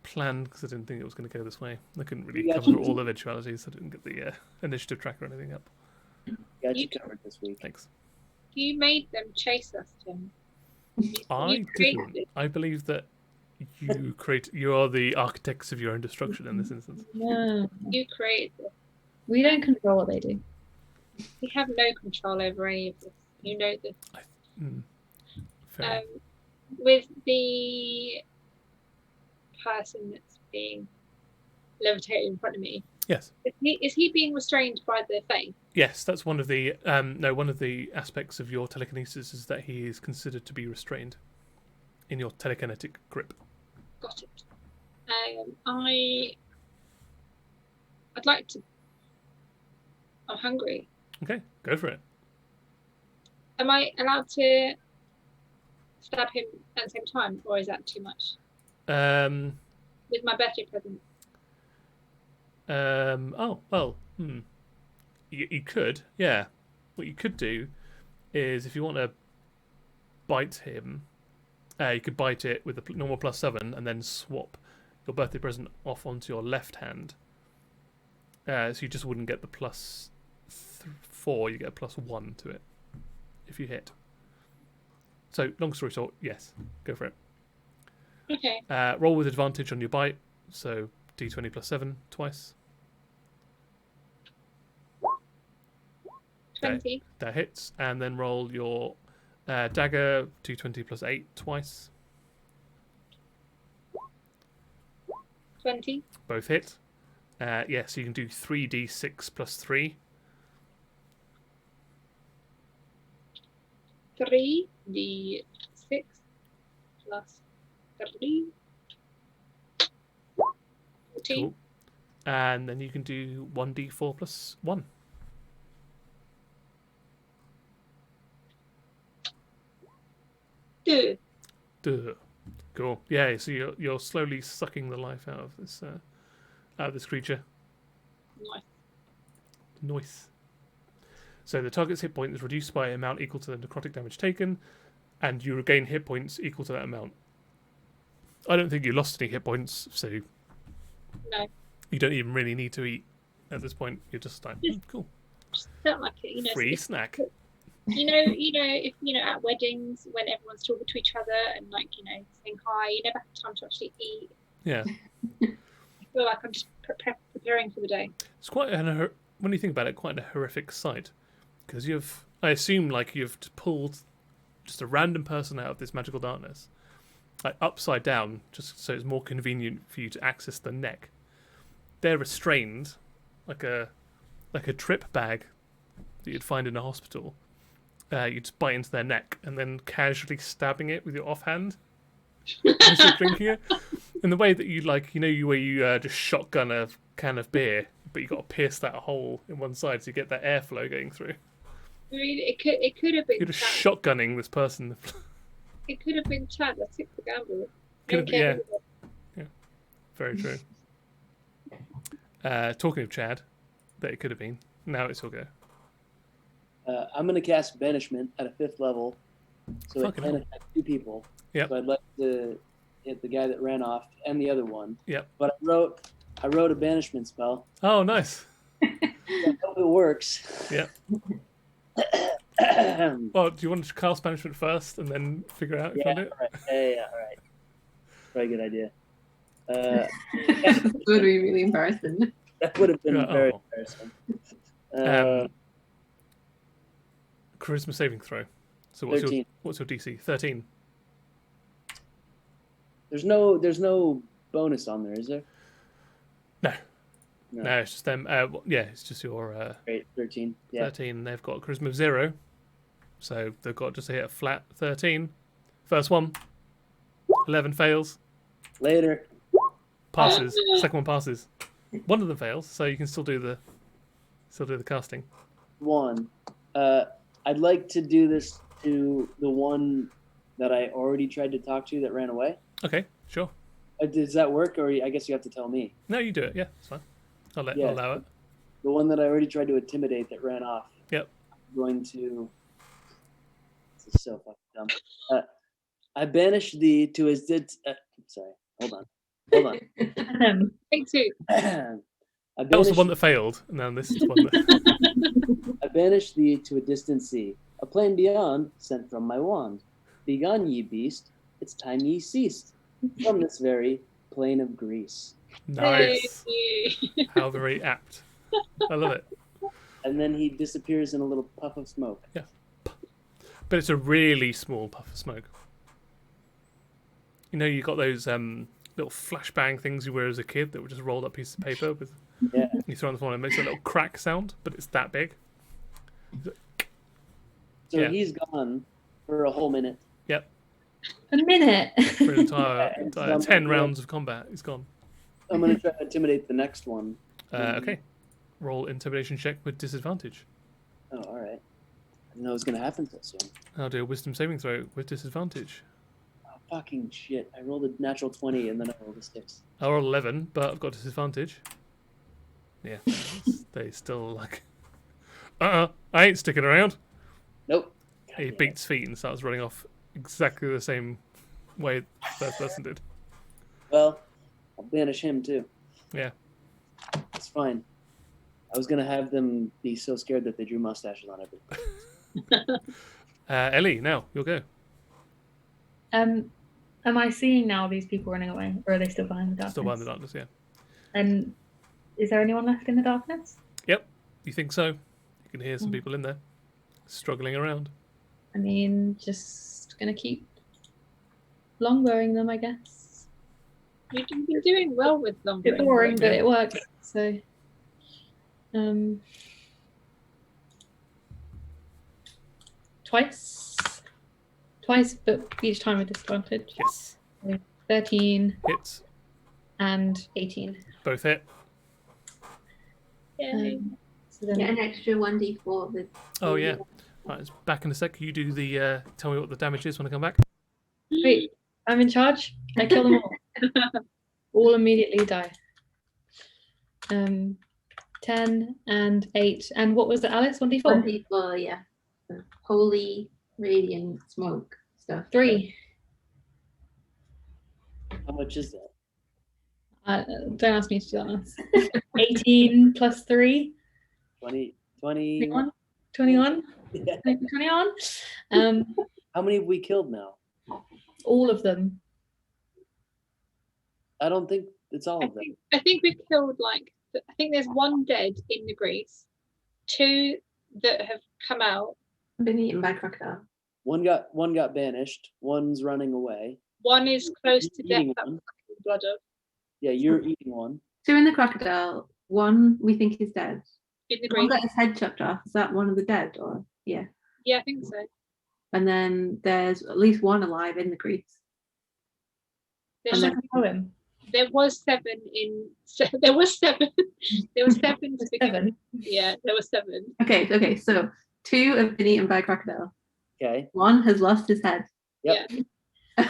planned because I didn't think it was going to go this way. I couldn't really Yeah. cover all the eventualities. So I didn't get the initiative tracker or anything up. Got you covered this week. Thanks. You made them chase us, Tim. I You created didn't. it. I believe that you are the architects of your own destruction in this instance. No, You created this. we don't control what they do. We have no control over any of this. You know this. Fair. With the person that's being levitated in front of me, Yes. is he being restrained by the Fae? Yes, that's one of the one of the aspects of your telekinesis is that he is considered to be restrained in your telekinetic grip. Got it. I'd like to. I'm hungry. Okay, go for it. Am I allowed to stab him at the same time, or is that too much? Um. With my birthday present. Oh well. You could, yeah. What you could do is, if you want to bite him, you could bite it with a normal +7 and then swap your birthday present off onto your left hand. So you just wouldn't get the +4, you get a +1 to it if you hit. So, long story short, yes, go for it. Okay. Roll with advantage on your bite, so d20 +7 twice. 20. That hits, and then roll your dagger, d20 +8 twice. 20. Both hit. So you can do 3d6 +3. 3d6 plus 3. 14. Cool. And then you can do 1d4 +1. Duh. Duh. Cool. Yeah. So you're slowly sucking the life out of this creature. Nice. Nice. So the target's hit point is reduced by an amount equal to the necrotic damage taken, and you regain hit points equal to that amount. I don't think you lost any hit points, so No. you don't even really need to eat at this point. You're just like, cool. Just don't like it. Free snack. If at weddings when everyone's talking to each other and saying hi, you never have time to actually eat. Yeah. I feel like I'm just preparing for the day. It's quite when you think about it, quite a horrific sight, because I assume you've pulled just a random person out of this magical darkness, upside down, just so it's more convenient for you to access the neck. They're restrained, like a trip bag that you'd find in a hospital. You just bite into their neck and then casually stabbing it with your offhand as you're drinking it. In the way that you where you just shotgun a can of beer, but you got to pierce that hole in one side so you get that airflow going through. I mean, it could have been. You're just shotgunning this person. It could have been Chad. I took the gamble. Yeah, very true. Talking of Chad, that it could have been. Now it's all go. I'm going to cast Banishment at a 5th level, so Fucking it can hell. attack 2 people. Yep. So I'd like to hit the guy that ran off and the other one. Yep. But I wrote a banishment spell. Oh, nice. I hope it works. Yep. Well, do you want to cast banishment first and then figure out if you want to do it? Right. Yeah, all right. Very good idea. It would be really embarrassing. That would have been very Oh. embarrassing. Charisma saving throw. So what's your DC? 13. There's no bonus on there, is there? No, it's just them. It's just your Great, 13. Yeah. 13. They've got a charisma of 0, so they've got just to hit a flat 13. First one, 11 fails. Later. Passes. Second one passes. One of them fails, so you can still do the casting. 1. I'd like to do this to the one that I already tried to talk to that ran away. Okay, sure. Does that work, or I guess you have to tell me? No, you do it. Yeah, it's fine. I'll allow it. The one that I already tried to intimidate that ran off. Yep. I'm going to. This is so fucking dumb. I banish thee to his sorry. Hold on. Take 2. That was the one that failed, and then this is the one that... I banish thee to a distant sea, a plain beyond, sent from my wand. Begone, ye beast, it's time ye ceased, from this very plain of Greece. Nice. Hey. How very apt. I love it. And then he disappears in a little puff of smoke. Yeah. But it's a really small puff of smoke. You got those little flashbang things you wear as a kid that were just rolled up pieces of paper with. Yeah. You throw on the floor and it makes a little crack sound, but it's that big. So Yeah. he's gone for a whole minute. Yep. A minute. For an entire Yeah, 10 rounds of combat, he's gone. I'm gonna try to intimidate the next one. Okay. Roll intimidation check with disadvantage. Oh, all right. I didn't know it was gonna happen so soon. I'll do a wisdom saving throw with disadvantage. Oh, fucking shit! I rolled a natural 20 and then I rolled a 6. I rolled 11, but I've got disadvantage. Yeah, they still like. I ain't sticking around. Nope. He beats feet and starts running off exactly the same way the first person did. Well, I'll banish him too. Yeah. It's fine. I was gonna have them be so scared that they drew mustaches on everything. Ellie, now you'll go. Am I seeing now these people running away, or are they still behind the darkness? Still behind the darkness, yeah. And is there anyone left in the darkness? Yep, you think so? You can hear some people in there struggling around. I mean, just gonna keep longbowing them, I guess. You've been doing well with long Bit boring, but it works. So, twice, but each time with disadvantage. Yes. 13 Hits. and 18. Both hit. Yay. So then Get an extra 1d4 with. Oh, yeah. Right, it's back in a sec. You do the. Tell me what the damage is when I come back. wait, I'm in charge. I kill them all. All immediately die. 10 and 8. And what was it, Alice? 1d4? 1d4, yeah. The holy radiant smoke stuff. 3. How much is that? Don't ask me to do that. Alice. 18 plus 3. 20. 21? 21? Yeah. 21? How many have we killed now? All of them. I don't think it's all of them. I think we've killed I think there's one dead in the grease, 2 that have come out, Been eaten by crocodile. One got banished. One's running away. 1 is close to death Eating that one. was sucking the blood of Yeah, you're eating one. 2 in the crocodile. 1 we think is dead. in the One grease. got his head chopped off. Is that one of the dead? Or yeah. Yeah, I think so. And then there's at least 1 alive in the grease. There's And then- Kill him. There was 7 in. There was 7. There was 7 to begin with. 7. Yeah, there was 7. Okay. So 2 have been eaten by crocodile. Okay. 1 has lost his head. Yep.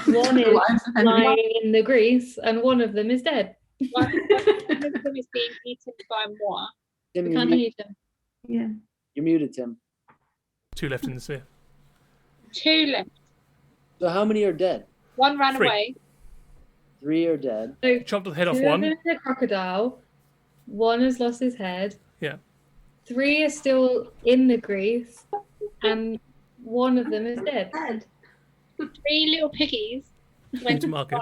One is Lives of Henry. lying in the grease, and one of them is dead. One of them is being eaten by moi. Tim, We you're, can't eat him. Yeah. you're muted, Tim. 2 left in the sphere. 2 left. So how many are dead? 1 ran 3. away. 3 are dead. So Chopped the head off 2 of one. them is a crocodile. 1 has lost his head. Yeah. 3 are still in the grease, and 1 of them is dead. Dead. 3 little piggies went Into market.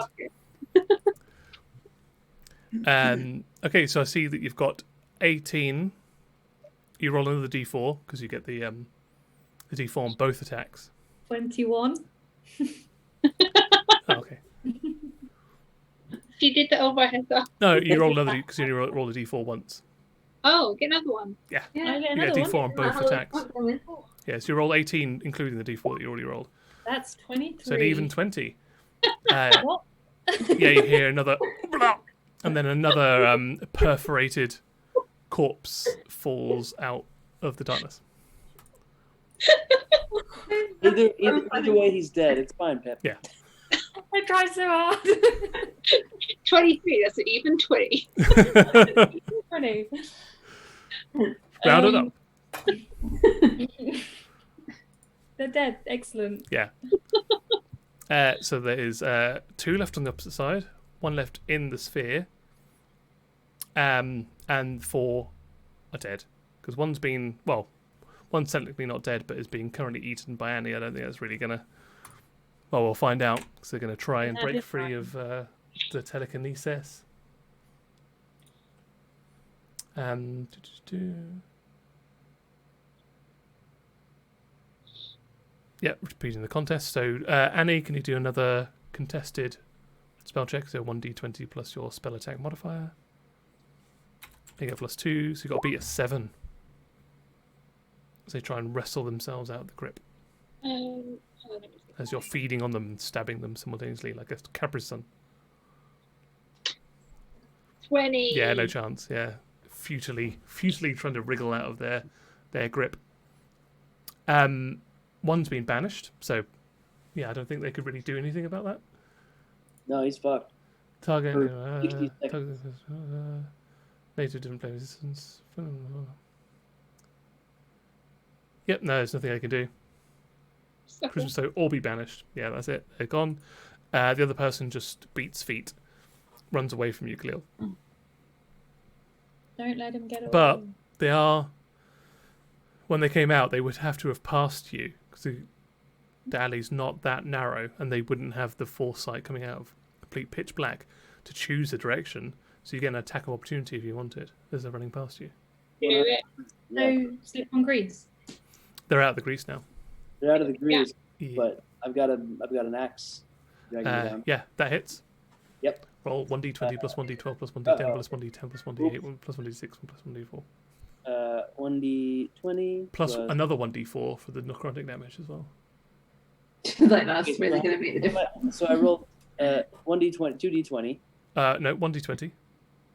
Okay, so I see that you've got 18. You roll another d4 because you get the d4 on both attacks. 21. Oh, okay. She did that over her head. No, you roll another because you only roll a d4 once. Oh, get another one. Yeah. I get You get a another d4 one. on both attacks. Yeah, so you roll 18, including the d4 that you already rolled. That's 23. So an even 20. What? Yeah, you hear another, and then another perforated corpse falls out of the darkness. Either way, he's dead. It's fine, Pep. Yeah. I tried so hard. 23. That's an even 20. Funny. Round it up. They're dead. Excellent. Yeah. So there is 2 left on the opposite side, 1 left in the sphere, and 4 are dead. Because one's technically not dead, but is being currently eaten by Annie. I don't think that's really going to... Well, we'll find out, because they're going to try and break free of the telekinesis. Yeah, repeating the contest. So, Annie, can you do another contested spell check? So 1d20 plus your spell attack modifier. You get +2, so you've got to beat a 7. As they try and wrestle themselves out of the grip. Hold on, let me see. As you're feeding on them and stabbing them simultaneously like a Capri Sun. 20. Yeah, no chance. Yeah, futilely trying to wriggle out of their grip. One's been banished, so yeah, I don't think they could really do anything about that. No, he's fucked. Target. For 60 seconds. Native didn't play resistance. Yep, no, there's nothing I can do. Sucker. So all be banished. Yeah, that's it. They're gone. The other person just beats feet, runs away from you, Khalil. Don't let him get away. But they are. When they came out, they would have to have passed you because the alley's not that narrow, and they wouldn't have the foresight coming out of complete pitch black to choose a direction. So you get an attack of opportunity if you want it as they're running past you. Do it. Yeah, So slip on grease. They're out of the grease now. they're out of the grease, Yeah, but I've got an axe. Dragging me down. yeah, that hits. Yep. Roll 1d20 plus 1d12 plus 1d10 plus 1d10 plus 1d8 plus 1d6 plus 1d4. 1d20 Plus another 1d4 for the necrotic damage as well. Like that's really going to make the difference. So I rolled 1d20, 2d20, No, 1d20,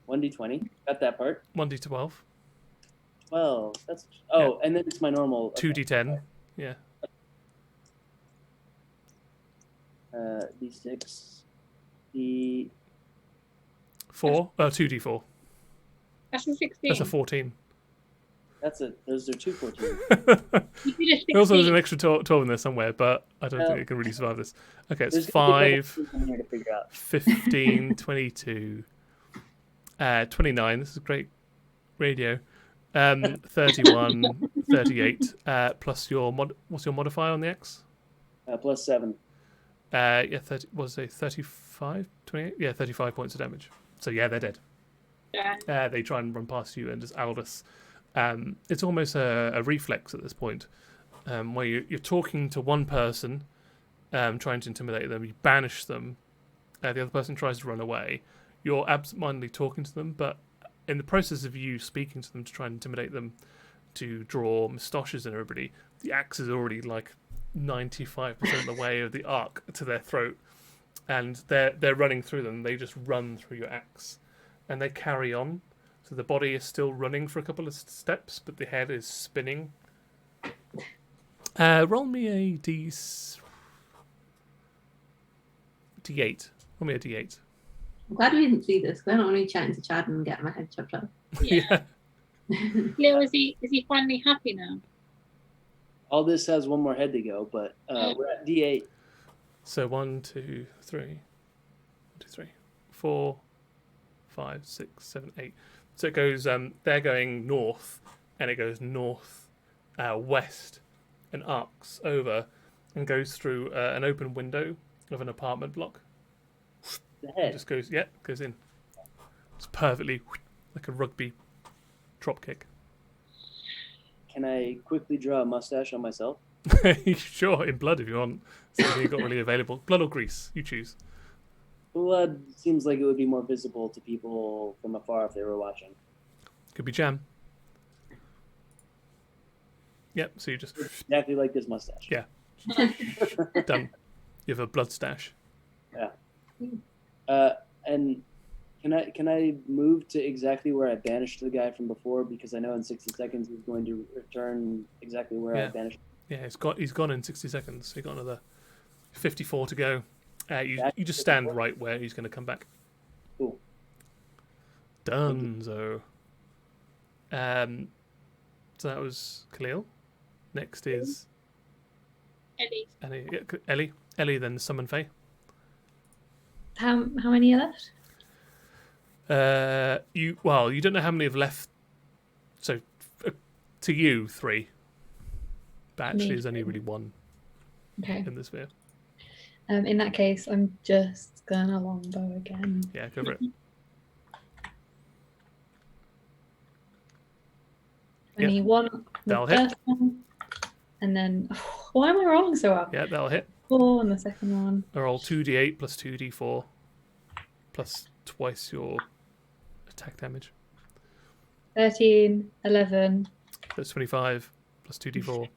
1d20. Got that part. 1d12, 12. That's and then it's my normal. 2d10. Yeah. D6. D. 2d4. That's a 16. That's a 14. Those are 2 14. You did a 16. Also, there's an extra 12 in there somewhere, but I don't think it can really survive this. Okay, it's There's gonna be 5, double in here to figure out. 15, 22, 29. This is great radio. 31, 38. Plus your what's your modifier on the X? Plus 7. Yeah, 30, was it 35, 28? Yeah, 35 points of damage. So yeah, they're dead. Yeah. They try and run past you and just Aldous. It's almost a reflex at this point, where you're talking to one person, trying to intimidate them. You banish them. The other person tries to run away. You're absentmindedly talking to them, but in the process of you speaking to them to try and intimidate them, to draw moustaches and everybody, the axe is already like 95% of the way of the arc to their throat, and they're running through them. They just run through your axe, and they carry on. So the body is still running for a couple of steps, but the head is spinning. Roll me a D8. Roll me a D8. I'm glad we didn't see this because I don't want to be chatting to Chad and get my head chopped off. Yeah. Leo, is he finally happy now? All this has one more head to go, but we're at D8. So 1, 2, 3. 1, 2, 3, 4, 5, 6, 7, 8. So it goes. They're going north, and it goes north, west, and arcs over, and goes through an open window of an apartment block. The It head. just goes. Yeah, goes in. It's perfectly like a rugby drop kick. Can I quickly draw a mustache on myself? Sure, in blood if you want. Something you've got really available. Blood or grease, you choose. Blood seems like it would be more visible to people from afar if they were watching. Could be jam. Yep. So you just Exactly like this mustache. Yeah. done. You have a blood stash. And can I move to exactly where I banished the guy from before? Because I know in 60 seconds he's going to return exactly where I Yeah. banished. Yeah, he's gone in 60 seconds. So you got another 54 to go. You just stand right where he's going to come back. Cool. Dunzo. So that was Khalil. Next is Ellie. Ellie. Yeah, Ellie. Ellie, then summon Faye. How many are left? You don't know how many have left. So to you, 3. But actually, Me. there's only really 1 Okay. in the sphere. In that case, I'm just gonna longbow again. Yeah, go for it. Yep. 21. The That'll hit. first one, and then why am I rolling so well? Yeah, that'll hit. 4 on the second one. I roll 2d8 plus 2d4 plus twice your attack damage. 13, 11, That's 25 plus 2d4.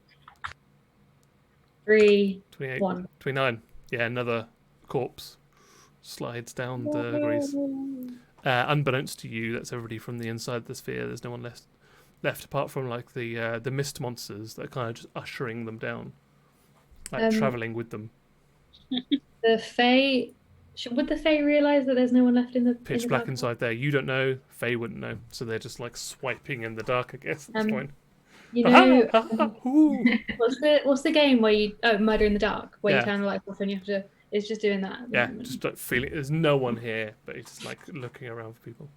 3, 28, 1. 29. Yeah, another corpse slides down the grease. Unbeknownst to you, that's everybody from the inside of the sphere. There's no one left apart from like the mist monsters that are kind of just ushering them down, like traveling with them. The Fae. Would the Fae realise that there's no one left in the Pitch in the black dark? inside there. You don't know. Faye wouldn't know. So they're just like swiping in the dark, I guess, at this point. You know, Ooh. what's the game where you Murder in the Dark, where Yeah. you turn the lights off and you have to. It's just doing that. At the Yeah, moment. just like feeling there's no one here, but it's just like looking around for people.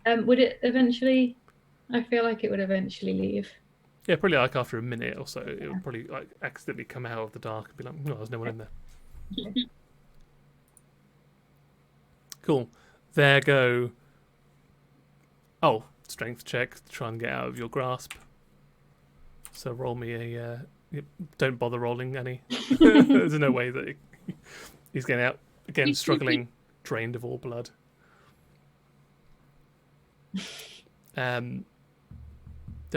Would it eventually? I feel like it would eventually leave. Yeah, probably like after a minute or so, it would probably like accidentally come out of the dark and be like, no, there's no one in there. Cool. There go. Oh, strength check to try and get out of your grasp. So roll me a. Don't bother rolling any. There's no way that he's getting out again, struggling, drained of all blood. There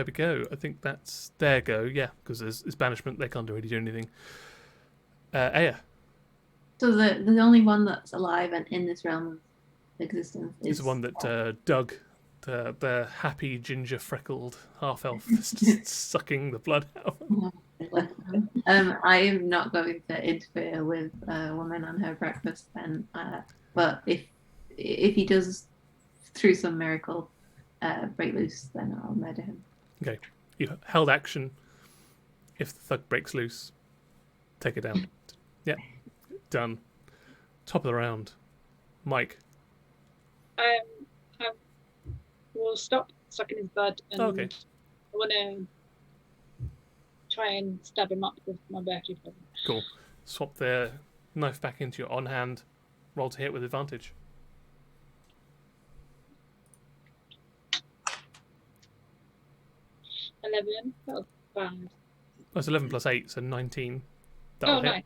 we go. I think that's there go. Yeah, because there's banishment. They can't really do anything. Aya. So the only one that's alive and in this realm of existence is the one that Doug, the happy ginger freckled half elf, is just sucking the blood out. I am not going to interfere with a woman on her breakfast then. But if he does, through some miracle, break loose, then I'll murder him. Okay, you held action. If the thug breaks loose, take it down. Yeah, done. Top of the round, Mike. We'll stop sucking his blood and Okay. I want to try and stab him up with my birthday present. Cool. Swap the knife back into your on hand. Roll to hit with advantage. 11. That was bad. That's 11 plus 8, so 19. That'll hit. Nice.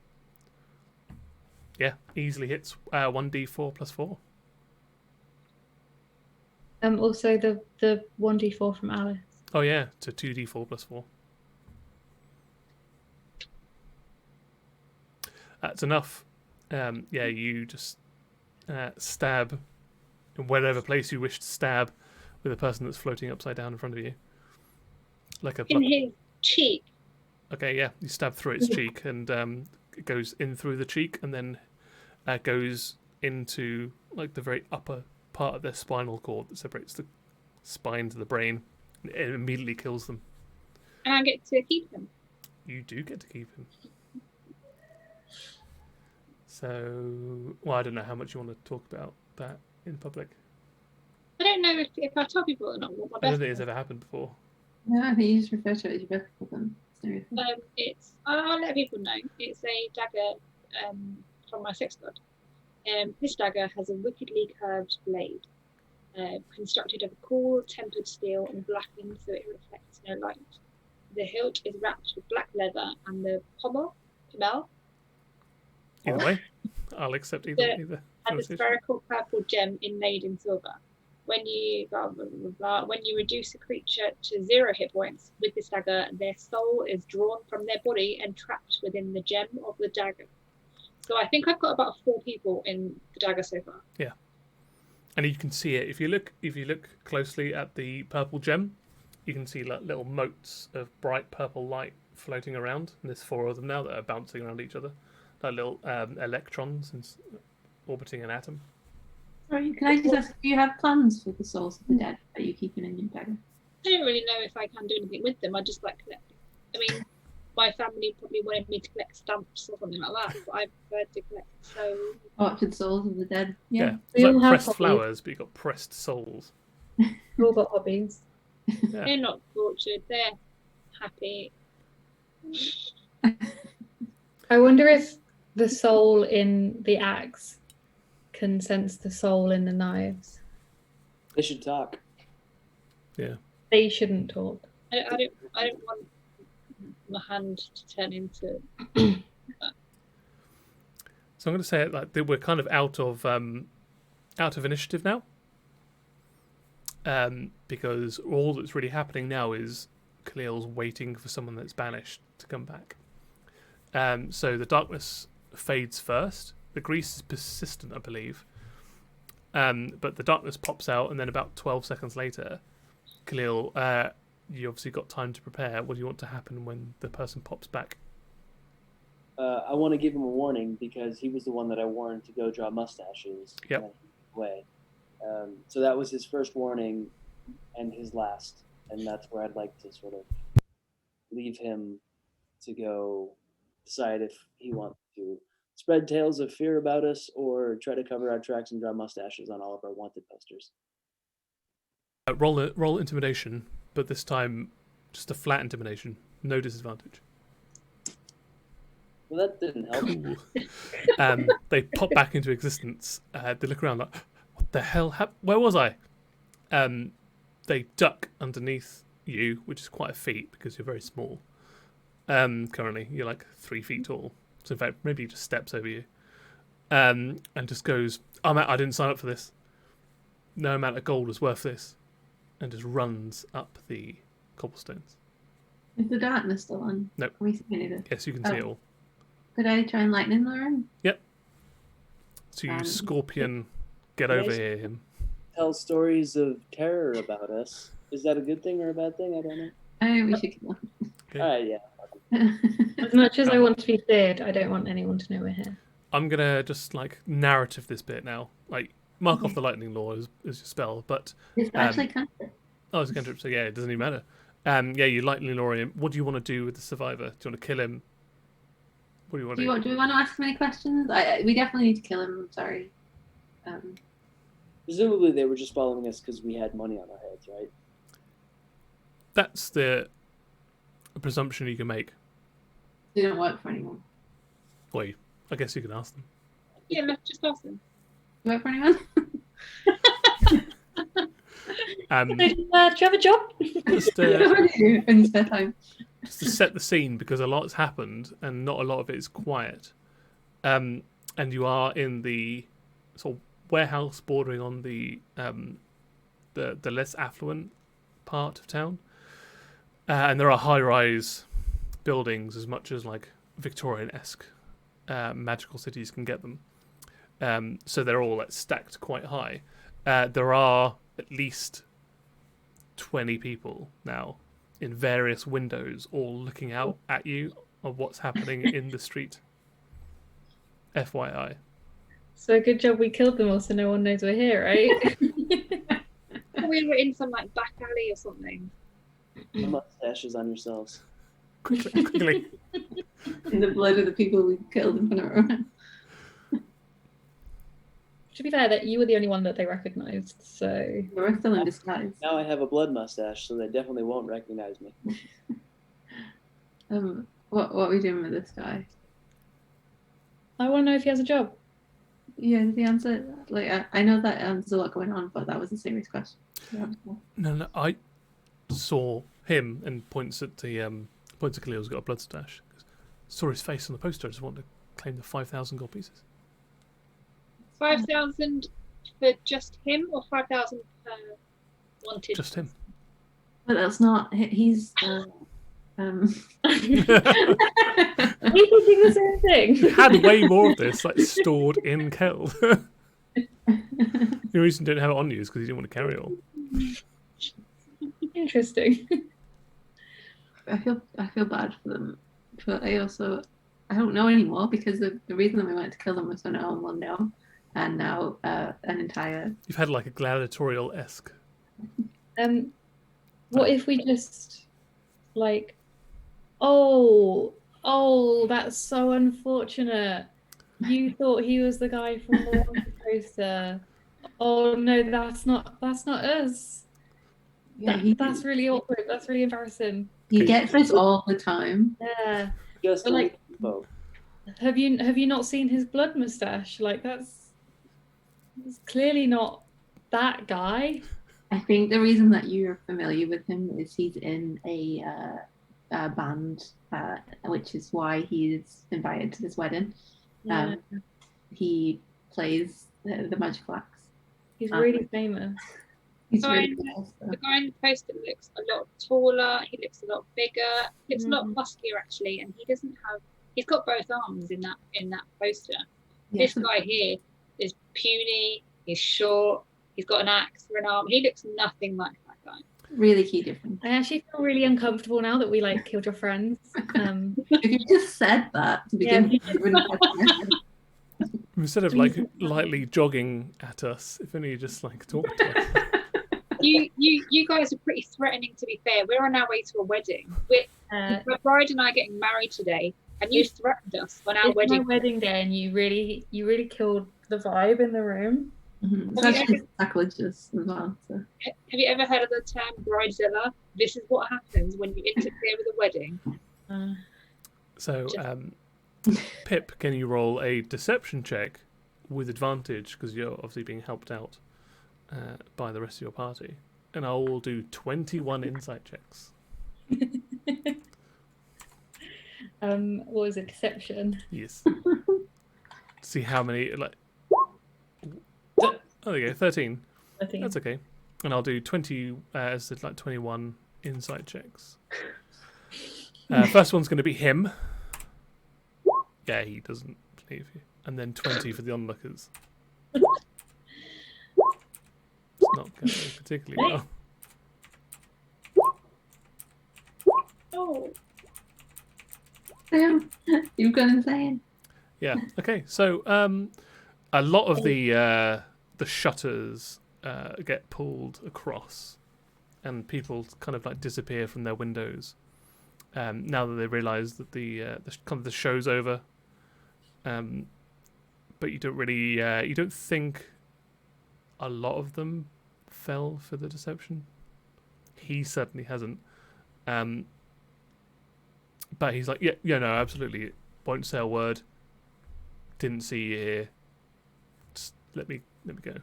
Yeah, easily hits 1d4 plus 4. Also the 1d4 from Alice. Oh yeah, to 2d4 plus 4. That's enough. Yeah, you just stab in whatever place you wish to stab with a person that's floating upside down in front of you. Like a In his cheek. Okay, yeah, you stab through its cheek, and it goes in through the cheek, and then goes into like the very upper part of their spinal cord that separates the spine to the brain. And it immediately kills them. And I get to keep him. You do get to keep him. So, well, I don't know how much you want to talk about that in public. I don't know if I tell people or not what my I don't best think it's ever happened before. No, I think you just refer to it as your birthday present. it's I'll let people know. It's a dagger from my sex god. This dagger has a wickedly curved blade, constructed of cool tempered steel and blackened so it reflects no light. The hilt is wrapped with black leather, and the pommel Either way, I'll accept either. has a pronunciation. spherical purple gem inlaid in silver. When you reduce a creature to 0 hit points with this dagger, their soul is drawn from their body and trapped within the gem of the dagger. So I think I've got about 4 people in the dagger so far. Yeah, and you can see it if you look closely at the purple gem. You can see like little motes of bright purple light floating around, and there's 4 of them now that are bouncing around each other, like little electrons orbiting an atom. Sorry, can I just ask, do you have plans for the souls of the dead that you keep in your dagger? I don't really know if I can do anything with them. I just like collecting. I mean, my family probably wanted me to collect stamps or something like that, but I prefer to collect souls. Orchard souls of the dead. Yeah, We it's all like have pressed hobbies. flowers, but you've got pressed souls. We've all got hobbies. Yeah. They're not tortured. They're happy. I wonder if the soul in the axe can sense the soul in the knives. They should talk. Yeah. They shouldn't talk. I don't want my hand to turn into. So I'm going to say it like that we're kind of out of initiative now, because all that's really happening now is Khalil's waiting for someone that's banished to come back. So the darkness fades first. The grease is persistent, I believe, But the darkness pops out, and then about 12 seconds later, Khalil, you obviously got time to prepare. What do you want to happen when the person pops back? I want to give him a warning because he was the one that I warned to go draw mustaches. Yep. Away. So that was his first warning and his last. And that's where I'd like to sort of leave him to go decide if he wants to spread tales of fear about us or try to cover our tracks and draw mustaches on all of our wanted posters. Roll intimidation, but this time just a flat intimidation, no disadvantage. Well, that didn't help. Cool. They pop back into existence. They look around like, what the hell? Where was I? They duck underneath you, which is quite a feat because you're very small. Currently, you're like 3 feet tall. So in fact, maybe he just steps over you. And just goes, I didn't sign up for this. No amount of gold is worth this. And just runs up the cobblestones. Is the darkness still on? Nope. Are we seeing it? Yes, you can see it all. Could I try and lightning lure him? Yep. So you scorpion, get over here him. Tell stories of terror about us. Is that a good thing or a bad thing? I don't know. Oh, we should kill him. Okay. All right, yeah. As much as I want to be feared, I don't want anyone to know we're here. I'm gonna just like narrative this bit now. Like mark off the lightning law as your spell, but It's actually cantrip. oh, it's a cantrip, so yeah, it doesn't even matter. Yeah, you lightning lure him. What do you want to do with the survivor? Do you want to kill him? What do you want to do? Do we want to ask him any questions? We definitely need to kill him. I'm sorry. Presumably they were just following us because we had money on our heads, right? That's the presumption you can make. They don't work for anyone. Well, I guess you can ask them. Yeah, let's just ask them. Do you work for anyone? Do you have a job? Just, What do you do in your spare time? just to set the scene, because a lot's happened and not a lot of it is quiet. And you are in the sort of warehouse bordering on the less affluent part of town. And there are high-rise buildings as much as like Victorian-esque magical cities can get them. So they're all like, stacked quite high. There are at least 20 people now in various windows, all looking out at you of what's happening in the street. FYI. So good job we killed them all so no one knows we're here, right? We were in some like back alley or something. The mustaches on yourselves. Quickly. In the blood of the people we killed in front of our To be fair, that you were the only one that they recognised, so We're still in disguise. Now I have a blood mustache, so they definitely won't recognize me. What are we doing with this guy? I want to know if he has a job. Yeah, the answer. Like I know that there's a lot going on, but that was a serious question. No, I saw him and points at Khalil's got a blood stash. Saw his face on the poster. I just wanted to claim the 5,000 gold pieces. 5,000 for just him, or 5,000 per wanted? Just him. But that's not. He's. Are you thinking the same thing? You had way more of this like stored in Keld. The reason you didn't have it on you is because you didn't want to carry it all. Interesting. I feel bad for them, but I don't know anymore because the reason that we went to kill them was so no one will know, and now an entire. You've had like a gladiatorial-esque. What if we just like, oh, that's so unfortunate. You thought he was the guy from the wanted poster. Oh no, that's not us. Yeah, That's really awkward. That's really embarrassing. he gets this all the time. Yeah. Just But, like, info. Have you not seen his blood mustache? Like that's clearly not that guy. I think the reason that you're familiar with him is he's in a band, which is why he's invited to this wedding. Yeah. He plays the magic axe. He's really famous. He's Oh, really and cool, so. The guy in the poster looks a lot taller. He looks a lot bigger. He looks a lot muscular actually, and he doesn't have. He's got both arms in that poster. Yeah, This guy here is puny. He's short. He's got an axe for an arm. He looks nothing like that guy. Really key difference. I actually feel really uncomfortable now that we like killed your friends. If you just said that to begin with, you wouldn't have to. Instead of like lightly jogging at us, if only you just like talk to us. You guys are pretty threatening, to be fair. We're on our way to a wedding. My bride and I are getting married today, and you threatened us on our It's wedding. my wedding day, and you really killed the vibe in the room. It's actually sacrilegious as well. So. Have you ever heard of the term bridezilla? This is what happens when you interfere with a wedding. So, Pip, can you roll a deception check with advantage because you're obviously being helped out by the rest of your party, and I will do 21 insight checks. What was it? Deception. Yes. See how many Oh, there you go, 13. That's okay. And I'll do 20 as like 21 insight checks. First one's going to be him. Yeah, he doesn't believe you. And then 20 for the onlookers. It's not going particularly well. Oh. Damn, you've gone insane. Yeah. Okay. So, a lot of the shutters get pulled across, and people kind of like disappear from their windows. Now that they realise that the show's over. But you don't really you don't think a lot of them fell for the deception. He certainly hasn't. But he's like, yeah, no, absolutely. Won't say a word. Didn't see you here. Just let me go.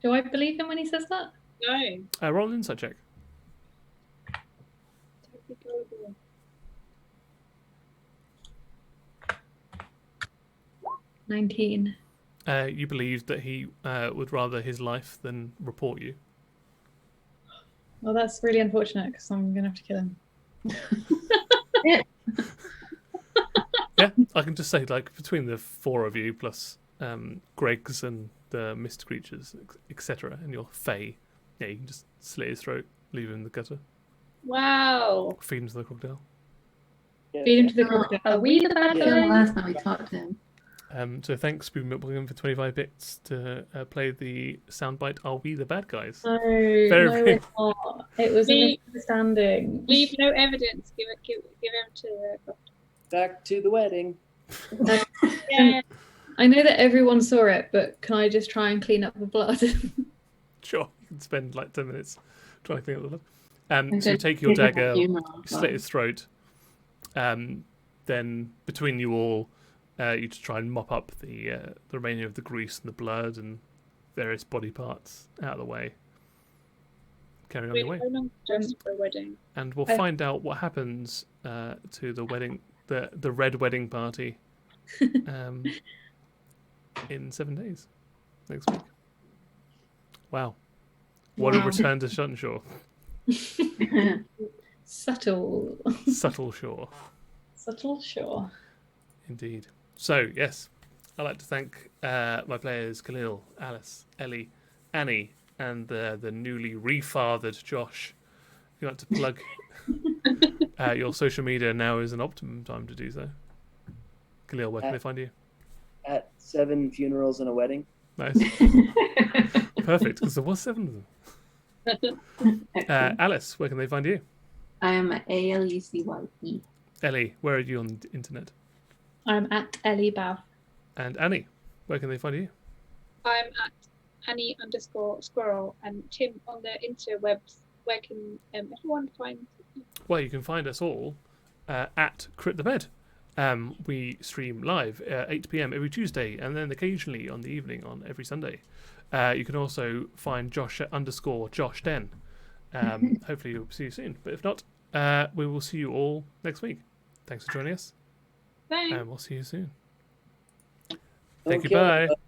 Do I believe him when he says that? No. Roll an insight check. 19. You believe that he would rather his life than report you. Well, that's really unfortunate because I'm gonna have to kill him. Yeah, I can just say, like, between the four of you plus Greg's and the mist creatures, etc., and your fae, yeah, you can just slit his throat, leave him in the gutter, Wow. feed him to the crocodile. Feed him to the crocodile. Are we the bad The guys? last time we talked to him. So thanks, Spoon McWilliam, for 25 bits to play the soundbite, Are We the Bad Guys? No, Very- it's not. It was a misunderstanding. Leave no evidence. Give him to the. Back to the wedding. Yeah. I know that everyone saw it, but can I just try and clean up the blood? Sure, you can spend like 10 minutes trying to clean up the blood. So you take your dagger, you slit his throat, then between you all, you just try and mop up the remaining of the grease and the blood and various body parts out of the way. Carry on your way. How long just for a wedding? And we'll find out what happens to the wedding, the red wedding party, in 7 days, next week. Wow. What a return to Suttonshore. Subtle. Subtle shore. Subtle, sure. Indeed. So, yes, I'd like to thank my players Khalil, Alice, Ellie, Annie, and the newly refathered Josh. If you'd like to plug your social media, now is an optimum time to do so. Khalil, where can they find you? At 7 funerals and a wedding. Nice. Perfect, because there was 7 of them. Alice, where can they find you? I am ALECYE. Ellie, where are you on the internet? I'm at Ellie Bav. And Annie, where can they find you? I'm at Annie_squirrel, and Tim on the interwebs. Where can everyone find you? Well, you can find us all at Crit the Bed. We stream live at 8 p.m. every Tuesday, and then occasionally on the evening on every Sunday. You can also find Josh at _JoshDen. Hopefully we'll see you soon. But if not, we will see you all next week. Thanks for joining us. Thanks. And we'll see you soon. Don't Thank you. kill Bye. anybody.